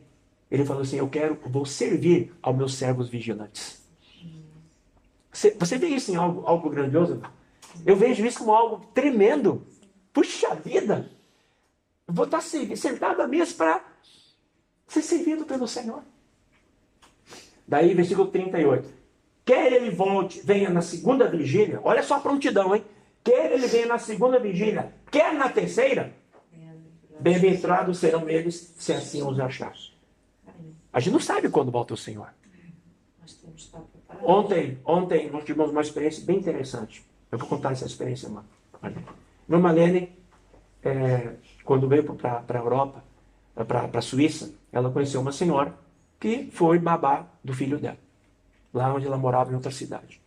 Ele falou assim, vou servir aos meus servos vigilantes. Você vê isso em algo grandioso? Eu vejo isso como algo tremendo. Puxa vida! Eu vou estar sentado à mesa para ser servido pelo Senhor. Daí, versículo 38. Quer ele venha na segunda vigília, olha só a prontidão, hein? Quer ele venha na segunda vigília, quer na terceira, bem-aventurados serão eles, se assim os achar. A gente não sabe quando volta o Senhor. Ontem nós tivemos uma experiência bem interessante. Eu vou contar essa experiência, irmã. Irmã Marlene, quando veio para a Europa, para a Suíça, ela conheceu uma senhora que foi babá do filho dela, lá onde ela morava em outra cidade.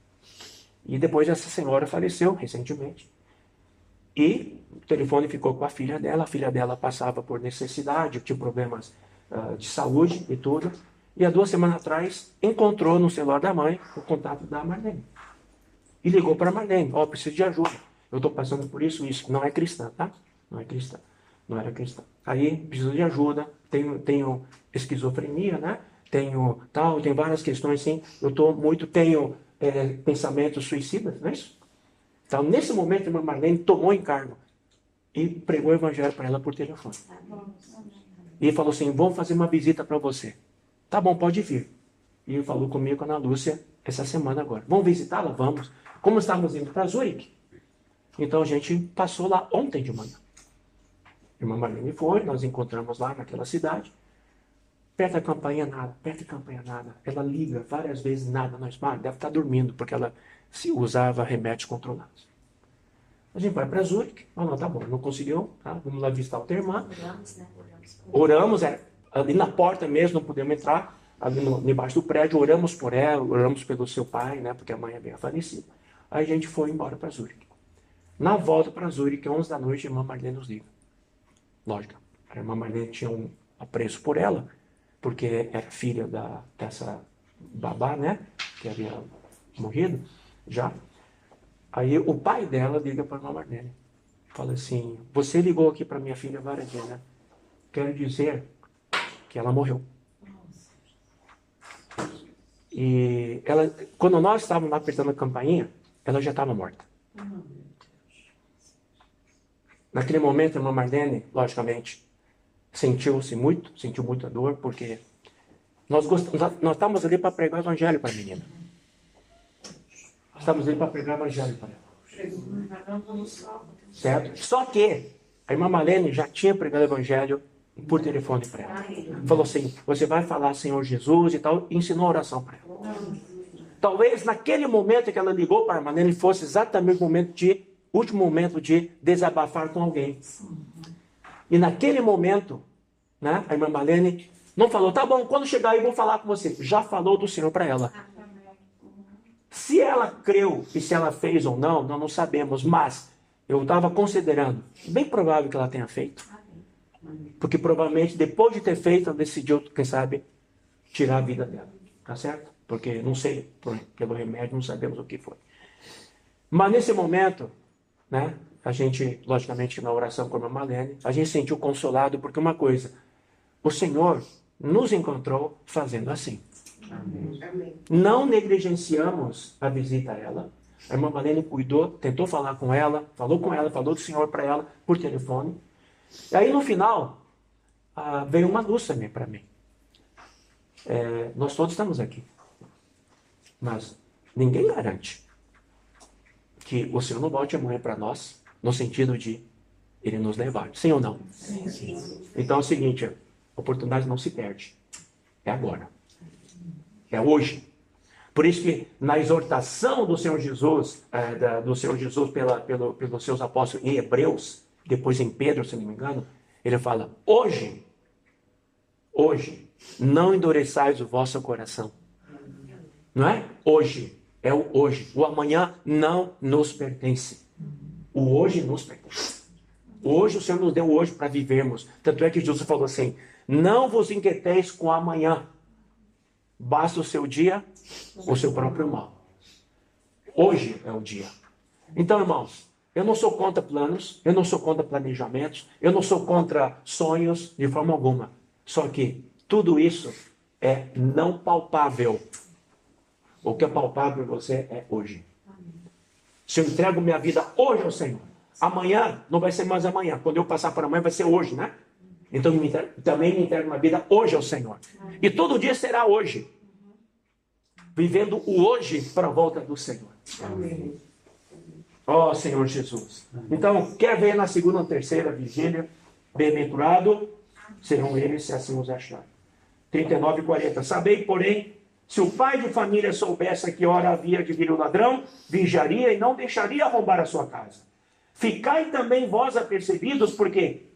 E depois essa senhora faleceu recentemente. E o telefone ficou com a filha dela passava por necessidade, tinha problemas de saúde e tudo. E há 2 semanas atrás encontrou no celular da mãe o contato da Marlene. E ligou para a Marlene, preciso de ajuda. Eu estou passando por isso. Não é cristã, tá? Não é cristã. Não era cristã. Aí, preciso de ajuda, tenho esquizofrenia, né? Tenho várias questões, sim. Tenho pensamentos suicidas, não é isso? Então, nesse momento, a irmã Marlene tomou encargo e pregou o evangelho para ela por telefone. E falou assim, vamos fazer uma visita para você. Tá bom, pode vir. E ele falou comigo, com a Ana Lúcia, essa semana agora. Vamos visitá-la? Vamos. Como estávamos indo para Zurique, então a gente passou lá ontem de manhã. A irmã Marlene foi, nós encontramos lá naquela cidade. Aperta a campainha, nada. Aperta a campainha, nada. Ela liga várias vezes, nada. Nós, deve estar dormindo, porque ela se usava remédios controlados. A gente vai para Zurique. Não, tá bom, não conseguiu. Tá? Vamos lá visitar outra irmã. Oramos, ali na porta mesmo, não podemos entrar. Ali embaixo do prédio, oramos por ela, oramos pelo seu pai, né? Porque a mãe havia falecido. Aí a gente foi embora para Zurique. Na volta para Zurique, 11 da noite, a irmã Marlene nos liga. Lógico, a irmã Marlene tinha um apreço por ela, porque era filha dessa babá, né? Que havia morrido já. Aí o pai dela liga para a irmã Marlene. Fala assim, você ligou aqui para minha filha várias vezes, né? Quero dizer que ela morreu. E quando nós estávamos lá apertando a campainha, ela já estava morta. Naquele momento, a irmã Marlene, logicamente, sentiu muita dor, porque nós estávamos ali para pregar o evangelho para a menina. Estávamos ali para pregar o evangelho para ela. Certo? Só que a irmã Marlene já tinha pregado o evangelho por telefone para ela. Falou assim, você vai falar Senhor Jesus e tal, e ensinou a oração para ela. Talvez naquele momento que ela ligou para a irmã Marlene fosse exatamente o último momento de desabafar com alguém. E naquele momento, né, a irmã Marlene não falou, tá bom, quando chegar aí eu vou falar com você. Já falou do Senhor para ela. Se ela creu e se ela fez ou não, nós não sabemos, mas eu estava considerando, bem provável que ela tenha feito. Porque provavelmente depois de ter feito, ela decidiu, quem sabe, tirar a vida dela. Tá certo? Porque não sei, pelo remédio, não sabemos o que foi. Mas nesse momento, né, a gente, logicamente, na oração com a irmã Marlene, a gente sentiu consolado, porque uma coisa, o Senhor nos encontrou fazendo assim. Amém. Não negligenciamos a visita a ela. A irmã Marlene cuidou, tentou falar com ela, falou do Senhor para ela por telefone. E aí no final, veio uma luz também para mim. Nós todos estamos aqui. Mas ninguém garante que o Senhor não volte amanhã para nós, no sentido de Ele nos levar. Sim ou não? Sim. Então é o seguinte, a oportunidade não se perde. É agora. É hoje. Por isso que na exortação do Senhor Jesus, pelos seus apóstolos em Hebreus, depois em Pedro, se não me engano, ele fala, hoje, não endureçais o vosso coração. Não é? Hoje, é o hoje. O amanhã não nos pertence. O hoje nos pertence. Hoje o Senhor nos deu hoje para vivermos. Tanto é que Jesus falou assim, não vos inquieteis com amanhã. Basta o seu dia, o seu próprio mal. Hoje é o dia. Então, irmãos, eu não sou contra planos, eu não sou contra planejamentos, eu não sou contra sonhos de forma alguma. Só que tudo isso é não palpável. O que é palpável em você é hoje. Se eu entrego minha vida hoje ao Senhor, amanhã não vai ser mais amanhã. Quando eu passar para amanhã vai ser hoje, né? Então também me entrego minha vida hoje ao Senhor. E todo dia será hoje. Vivendo o hoje para a volta do Senhor. Amém. Ó Senhor Jesus. Então, quer ver na segunda ou terceira vigília? Bem-aventurado serão eles se assim os acharem. 39 e 40. Sabei, porém, se o pai de família soubesse a que hora havia de vir o ladrão, vigiaria e não deixaria roubar a sua casa. Ficai também vós apercebidos, porque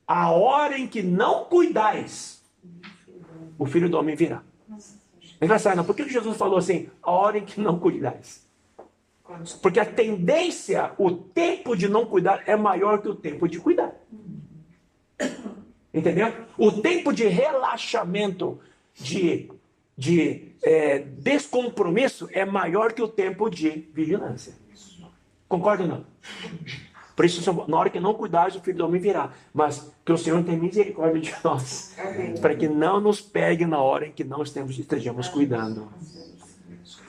a hora em que não cuidais, o Filho do Homem virá. Engraçado, não? Por que Jesus falou assim, a hora em que não cuidais? Porque a tendência, o tempo de não cuidar é maior que o tempo de cuidar. Entendeu? O tempo de relaxamento, de descompromisso é maior que o tempo de vigilância. Concorda ou não? Por isso, na hora que não cuidares, o Filho do Homem virá. Mas que o Senhor tenha misericórdia de nós. Amém. Para que não nos pegue na hora em que não estejamos cuidando.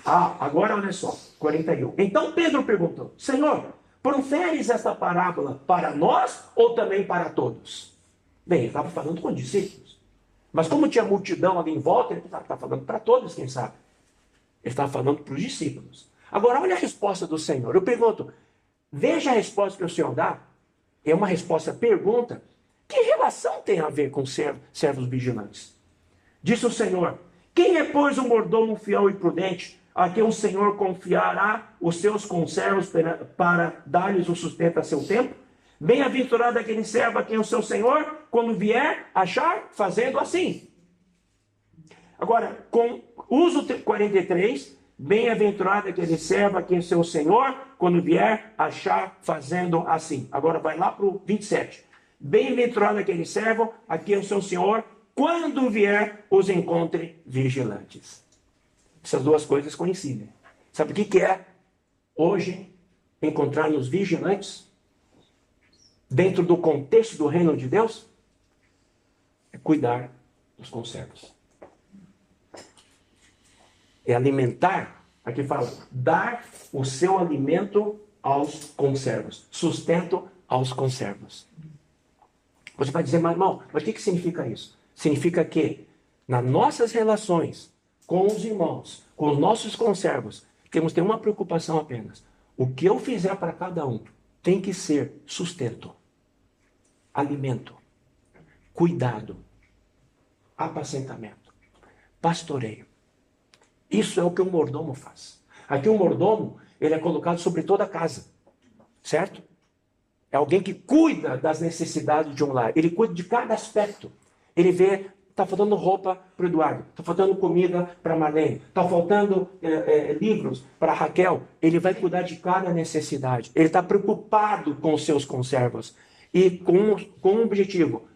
Agora olha só, 41. Então Pedro perguntou, Senhor, proferes esta parábola para nós ou também para todos? Bem, ele estava falando com discípulos. Mas como tinha multidão ali em volta, ele estava falando para todos, quem sabe? Ele estava falando para os discípulos. Agora olha a resposta do Senhor. Eu pergunto, veja a resposta que o Senhor dá. É uma resposta pergunta. Que relação tem a ver com servos vigilantes? Disse o Senhor, quem é, pois, o mordomo fiel e prudente, a quem o Senhor confiará os seus conservos para dar-lhes o sustento a seu tempo? Bem-aventurado aquele servo a quem o seu Senhor, quando vier, achar fazendo assim. Agora, com uso 43, bem-aventurado aquele servo a quem o seu Senhor, quando vier, achar fazendo assim. Agora vai lá para o 27. Bem-aventurado aquele servo a quem o seu Senhor, quando vier, os encontre vigilantes. Essas duas coisas coincidem. Sabe o que é hoje encontrar-nos vigilantes? Dentro do contexto do reino de Deus? É cuidar dos conservos. É alimentar, aqui fala, dar o seu alimento aos conservos. Sustento aos conservos. Você vai dizer, mas irmão, mas o que significa isso? Significa que nas nossas relações com os irmãos, com os nossos conservos, temos que ter uma preocupação apenas. O que eu fizer para cada um tem que ser sustento, alimento, cuidado, apacentamento, pastoreio. Isso é o que um mordomo faz. Aqui o mordomo, ele é colocado sobre toda a casa, certo? É alguém que cuida das necessidades de um lar. Ele cuida de cada aspecto. Ele vê, está faltando roupa para o Eduardo, está faltando comida para a Marlene, está faltando livros para a Raquel. Ele vai cuidar de cada necessidade. Ele está preocupado com os seus conservos. E com um objetivo,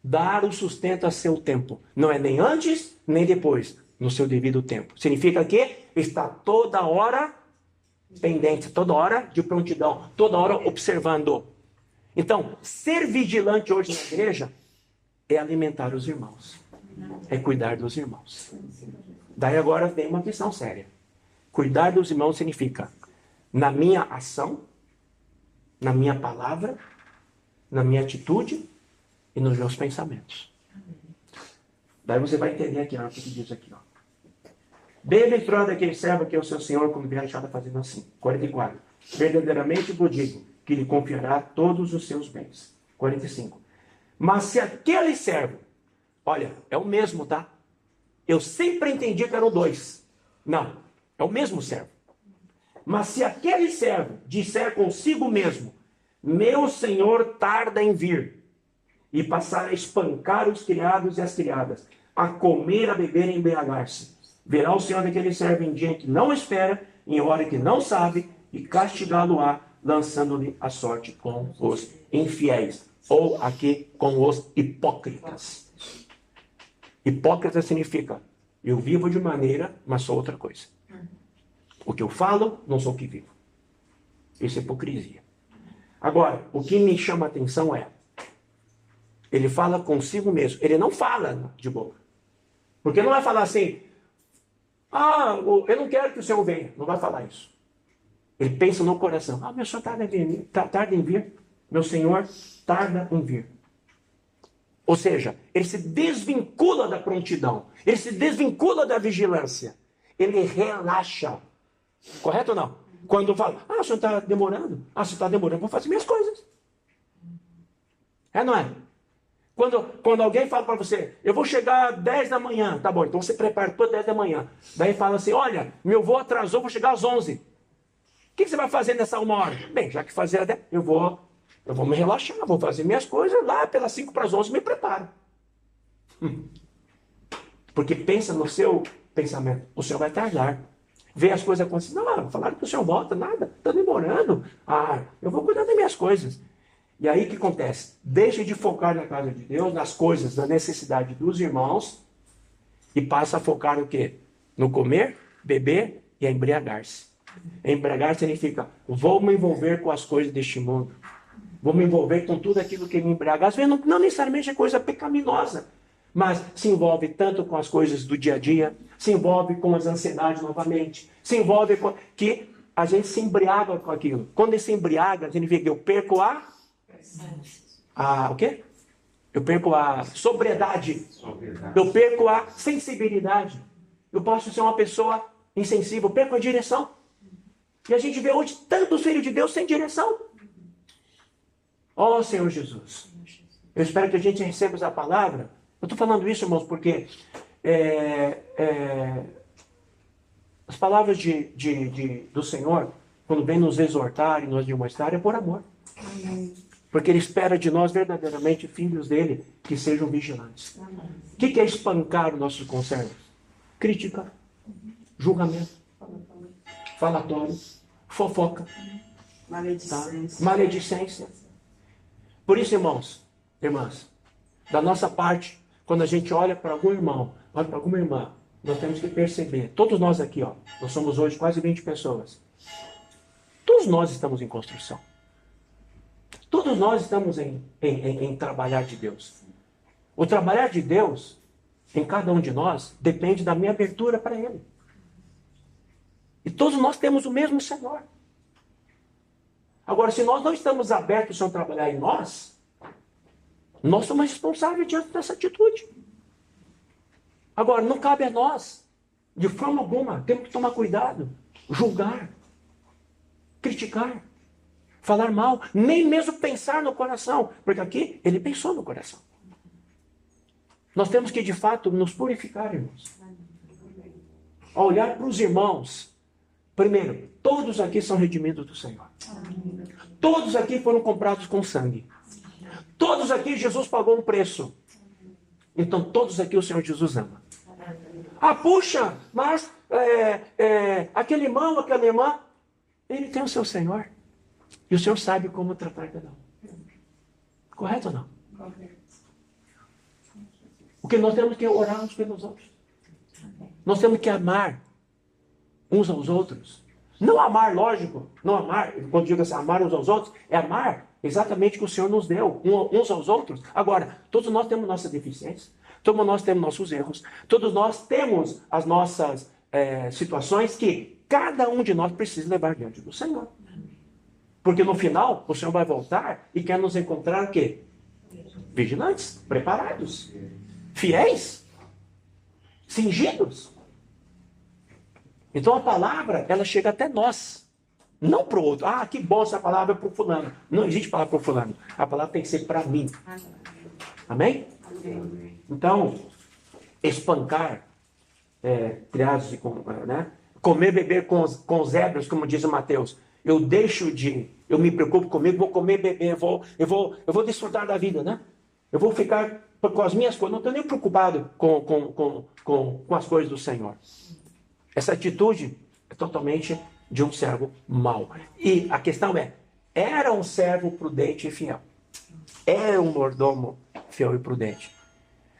dar o sustento a seu tempo. Não é nem antes, nem depois, no seu devido tempo. Significa que está toda hora pendente, toda hora de prontidão, toda hora observando. Então, ser vigilante hoje na igreja é alimentar os irmãos. É cuidar dos irmãos. Daí agora vem uma questão séria. Cuidar dos irmãos significa, na minha ação, na minha palavra, na minha atitude e nos meus pensamentos. Daí você vai entender aqui, ó, o que diz aqui, ó. Bem-aventurado aquele servo que é o seu senhor quando vier achado fazendo assim. 44. Verdadeiramente vos digo que lhe confiará todos os seus bens. 45. Mas se aquele servo, olha, é o mesmo, tá? Eu sempre entendi que eram dois. Não, é o mesmo servo. Mas se aquele servo disser consigo mesmo, meu senhor tarda em vir, e passar a espancar os criados e as criadas, a comer, a beber e embriagar-se, verá o senhor daquele servo em dia que não espera, em hora que não sabe, e castigá-lo-á, lançando-lhe a sorte com os infiéis, ou aqui com os hipócritas. Hipócrita significa, eu vivo de maneira, mas sou outra coisa. O que eu falo, não sou o que vivo. Isso é hipocrisia. Agora, o que me chama a atenção é, ele fala consigo mesmo. Ele não fala de boca. Porque não vai falar assim, eu não quero que o Senhor venha. Não vai falar isso. Ele pensa no coração. Meu Senhor tarda em vir. Meu Senhor tarda em vir. Ou seja, ele se desvincula da prontidão. Ele se desvincula da vigilância. Ele relaxa. Correto ou não? Quando fala, o Senhor está demorando. Se está demorando, vou fazer minhas coisas. É, não é? Quando alguém fala para você, eu vou chegar às 10 da manhã, tá bom, então você prepara tudo às 10 da manhã. Daí fala assim, olha, meu voo atrasou, vou chegar às 11. O que você vai fazer nessa 1 hora? Bem, já que fazer às 10, eu vou me relaxar, vou fazer minhas coisas, lá pelas 5 para as 11 me preparo. Porque pensa no seu pensamento, o Senhor vai tardar. Vê as coisas acontecendo, falaram que o Senhor volta, nada, está demorando. Eu vou cuidar das minhas coisas. E aí o que acontece? Deixa de focar na casa de Deus, nas coisas, na necessidade dos irmãos, e passa a focar no quê? No comer, beber e a embriagar-se. Embriagar significa, vou me envolver com as coisas deste mundo. Vou me envolver com tudo aquilo que me embriaga. Às vezes não necessariamente é coisa pecaminosa, mas se envolve tanto com as coisas do dia a dia, se envolve com as ansiedades novamente, se envolve com que a gente se embriaga com aquilo. Quando ele se embriaga, significa que eu perco o quê? Eu perco a sobriedade. Eu perco a sensibilidade. Eu posso ser uma pessoa insensível, eu perco a direção. E a gente vê hoje tantos filhos de Deus sem direção. Senhor Jesus. Eu espero que a gente receba essa palavra. Eu estou falando isso, irmãos, porque as palavras do Senhor, quando vem nos exortar e nos demonstrar, é por amor. Amém. Porque Ele espera de nós verdadeiramente filhos dele que sejam vigilantes. O que é espancar os nossos conservos? Crítica, julgamento, falatório, fofoca, maledicência. Tá? Maledicência. Por isso, irmãos, irmãs, da nossa parte, quando a gente olha para algum irmão, olha para alguma irmã, nós temos que perceber, todos nós aqui, nós somos hoje quase 20 pessoas. Todos nós estamos em construção. Todos nós estamos em trabalhar de Deus. O trabalhar de Deus, em cada um de nós, depende da minha abertura para Ele. E todos nós temos o mesmo Senhor. Agora, se nós não estamos abertos a trabalhar em nós somos responsáveis diante dessa atitude. Agora, não cabe a nós, de forma alguma, temos que tomar cuidado, julgar, criticar, falar mal, nem mesmo pensar no coração, porque aqui ele pensou no coração. Nós temos que, de fato, nos purificar, irmãos. Ao olhar para os irmãos, primeiro, todos aqui são redimidos do Senhor. Todos aqui foram comprados com sangue. Todos aqui Jesus pagou um preço. Então todos aqui o Senhor Jesus ama. Puxa, mas aquele irmão, aquela irmã, ele tem o seu Senhor. E o Senhor sabe como tratar cada um. Correto ou não? Correto. Porque nós temos que orar uns pelos outros. Nós temos que amar uns aos outros. Não amar, lógico. Não amar, quando digo assim, amar uns aos outros, é amar exatamente o que o Senhor nos deu, uns aos outros. Agora, todos nós temos nossas deficiências, todos nós temos nossos erros, todos nós temos as nossas situações que cada um de nós precisa levar diante do Senhor. Porque no final, o Senhor vai voltar e quer nos encontrar o quê? Vigilantes, preparados, fiéis, cingidos. Então a palavra, ela chega até nós, não para o outro. Ah, que bom essa palavra é para o fulano. Não existe palavra para o fulano. A palavra tem que ser para mim. Amém? Então, espancar criados de né? Comer, beber com os zebras, como diz o Mateus. Eu me preocupo comigo, vou comer, beber, eu vou desfrutar da vida, né? Eu vou ficar com as minhas coisas, não estou nem preocupado com as coisas do Senhor. Essa atitude é totalmente de um servo mau. E a questão era um servo prudente e fiel. Era um mordomo fiel e prudente.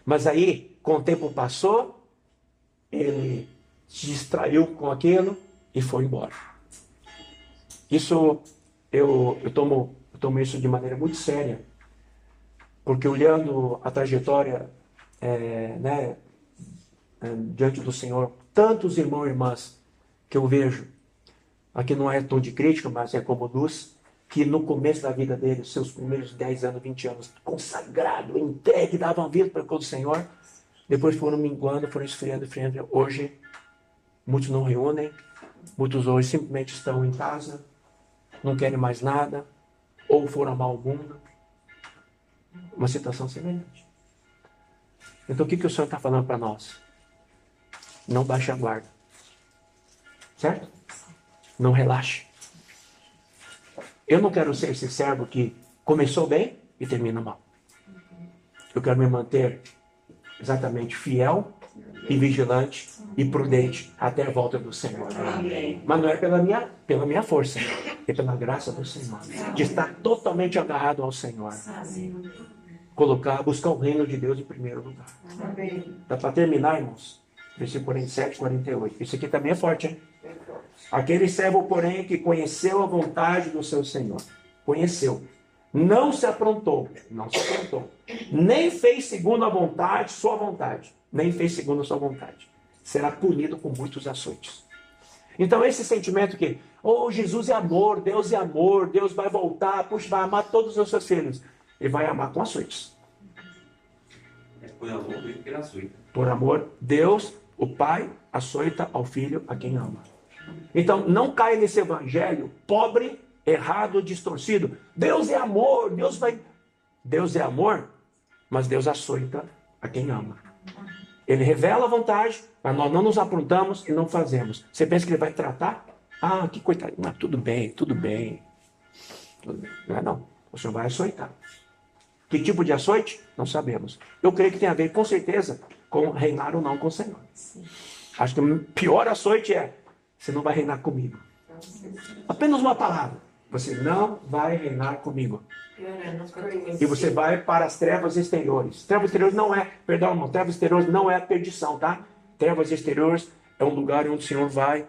Mas aí, com o tempo passou, ele se distraiu com aquilo e foi embora. Isso, eu tomo isso de maneira muito séria, porque olhando a trajetória diante do Senhor, tantos irmãos e irmãs que eu vejo, aqui não é tom de crítica, mas é como luz, que no começo da vida deles, seus primeiros 10 anos, 20 anos, consagrado, entregue, davam vida para o Senhor, depois foram minguando, foram esfriando. Hoje, muitos não reúnem, muitos hoje simplesmente estão em casa, não querem mais nada, ou foram amar o mundo. Uma situação semelhante. Então o que o Senhor está falando para nós? Não baixe a guarda. Certo? Não relaxe. Eu não quero ser esse servo que começou bem e termina mal. Eu quero me manter exatamente fiel e vigilante e prudente até a volta do Senhor. Amém. Mas não é pela minha força, é pela graça do Senhor. De estar totalmente agarrado ao Senhor. Buscar o reino de Deus em primeiro lugar. Amém. Dá para terminar, irmãos? Versículo 47, 48. Isso aqui também é forte, hein? Aquele servo, porém, que conheceu a vontade do seu Senhor. Conheceu. Não se aprontou. Nem fez segundo a vontade, sua vontade. Nem fez segundo a sua vontade. Será punido com muitos açoites. Então esse sentimento que, Jesus é amor, Deus vai voltar, puxa, vai amar todos os seus filhos. Ele vai amar com açoites. Por amor, Deus que açoita. Por amor, Deus, o Pai, açoita ao Filho a quem ama. Então não caia nesse evangelho pobre, errado, distorcido. Deus é amor, Deus é amor, mas Deus açoita a quem ama. Ele revela a vontade, mas nós não nos aprontamos e não fazemos. Você pensa que ele vai tratar? Ah, que coitado. Mas tudo bem. Não é não. O Senhor vai açoitar. Que tipo de açoite? Não sabemos. Eu creio que tem a ver, com certeza, com reinar ou não com o Senhor. Acho que o pior açoite você não vai reinar comigo. Apenas uma palavra. Você não vai reinar comigo. E você vai para as trevas exteriores. Trevas exteriores trevas exteriores não é a perdição, tá? Trevas exteriores é um lugar onde o Senhor vai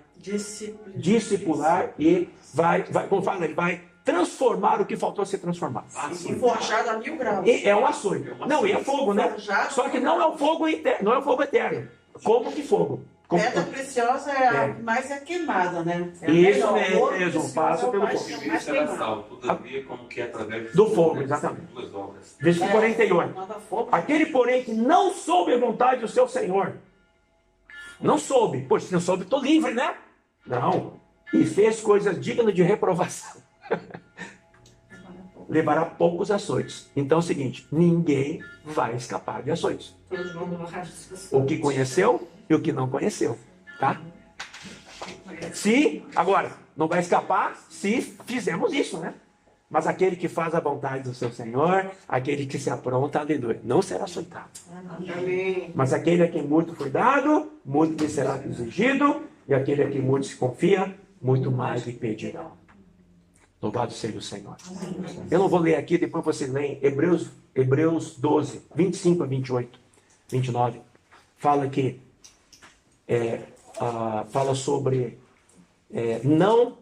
discipular e vai, como fala, ele vai transformar o que faltou ser transformado. E forjado a 1000 graus. E é um açoite. Não, e é fogo, né? Só que não é o fogo eterno, não é o fogo eterno. Como que fogo? Pedra preciosa é a mais queimada, né? Isso mesmo, passa pelo fogo. Primeiro será salvo, todavia, como que é através Do fogo, exatamente. Duas obras. Versículo 48. Manda fogo. Aquele, porém, que não soube a vontade do seu Senhor. Não soube. Poxa, se não soube, estou livre, né? Não. E fez coisas dignas de reprovação. Levará poucos açoites. Então é o seguinte, ninguém vai escapar de açoites. O que conheceu e o que não conheceu. Tá? Agora, não vai escapar se fizermos isso, né? Mas aquele que faz a vontade do seu Senhor, aquele que se apronta, aleluia, não será açoitado. Amém. Mas aquele a quem muito foi dado, muito lhe será exigido, e aquele a quem muito se confia, muito mais lhe pedirão. Louvado seja o Senhor. Eu não vou ler aqui, depois vocês leem Hebreus 12, 25 a 28, 29. Fala que fala sobre não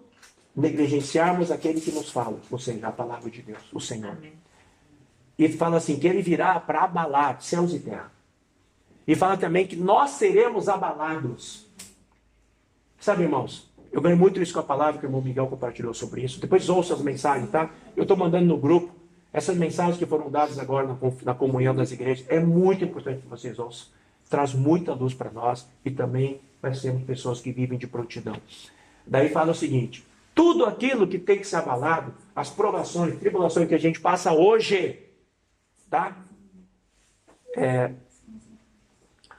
negligenciarmos aquele que nos fala, ou seja, a palavra de Deus, o Senhor. E fala assim, que ele virá para abalar céus e terra. E fala também que nós seremos abalados. Sabe, irmãos, eu ganho muito isso com a palavra que o irmão Miguel compartilhou sobre isso. Depois ouça as mensagens, tá? Eu estou mandando no grupo. Essas mensagens que foram dadas agora na comunhão das igrejas, é muito importante que vocês ouçam. Traz muita luz para nós e também para sermos pessoas que vivem de prontidão. Daí fala o seguinte, tudo aquilo que tem que ser abalado, as provações, tribulações que a gente passa hoje, tá?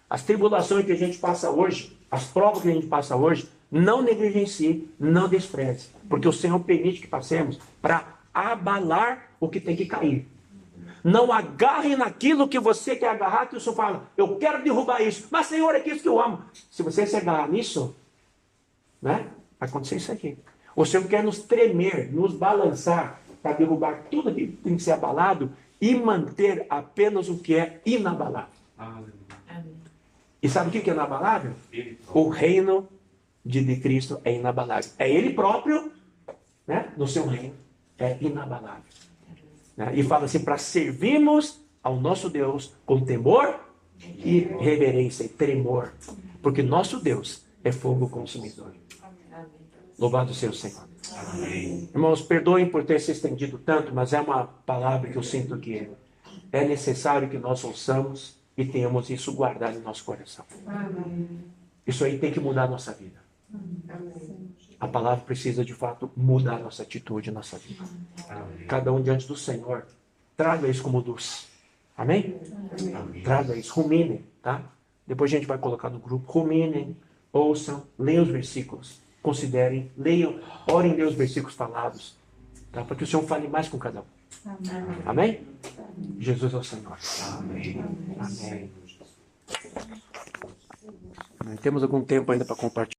As tribulações que a gente passa hoje, as provas que a gente passa hoje, não negligencie, não despreze. Porque o Senhor permite que passemos para abalar o que tem que cair. Não agarre naquilo que você quer agarrar, que o Senhor fala, eu quero derrubar isso. Mas, Senhor, é isso que eu amo. Se você se agarrar nisso, né, vai acontecer isso aqui. O Senhor quer nos tremer, nos balançar, para derrubar tudo que tem que ser abalado e manter apenas o que é inabalável. E sabe o que é inabalável? O reino de Cristo é inabalável. É Ele próprio, né, no seu reino, é inabalável. Né? E fala assim, para servirmos ao nosso Deus com temor e reverência e tremor. Porque nosso Deus é fogo consumidor. Louvado seja o Senhor. Amém. Irmãos, perdoem por ter se estendido tanto, mas é uma palavra que eu sinto que é necessário que nós ouçamos e tenhamos isso guardado em nosso coração. Amém. Isso aí tem que mudar a nossa vida. Amém. A palavra precisa, de fato, mudar a nossa atitude, a nossa vida. Amém. Cada um diante do Senhor, traga isso como luz. Amém? Amém. Traga isso, ruminem, tá? Depois a gente vai colocar no grupo, ruminem, ouçam, leiam os versículos, considerem, leiam, orem em Deus os versículos falados, tá? Para que o Senhor fale mais com cada um. Amém? Amém? Jesus é o Senhor. Amém. Amém. Amém. Temos algum tempo ainda para compartilhar.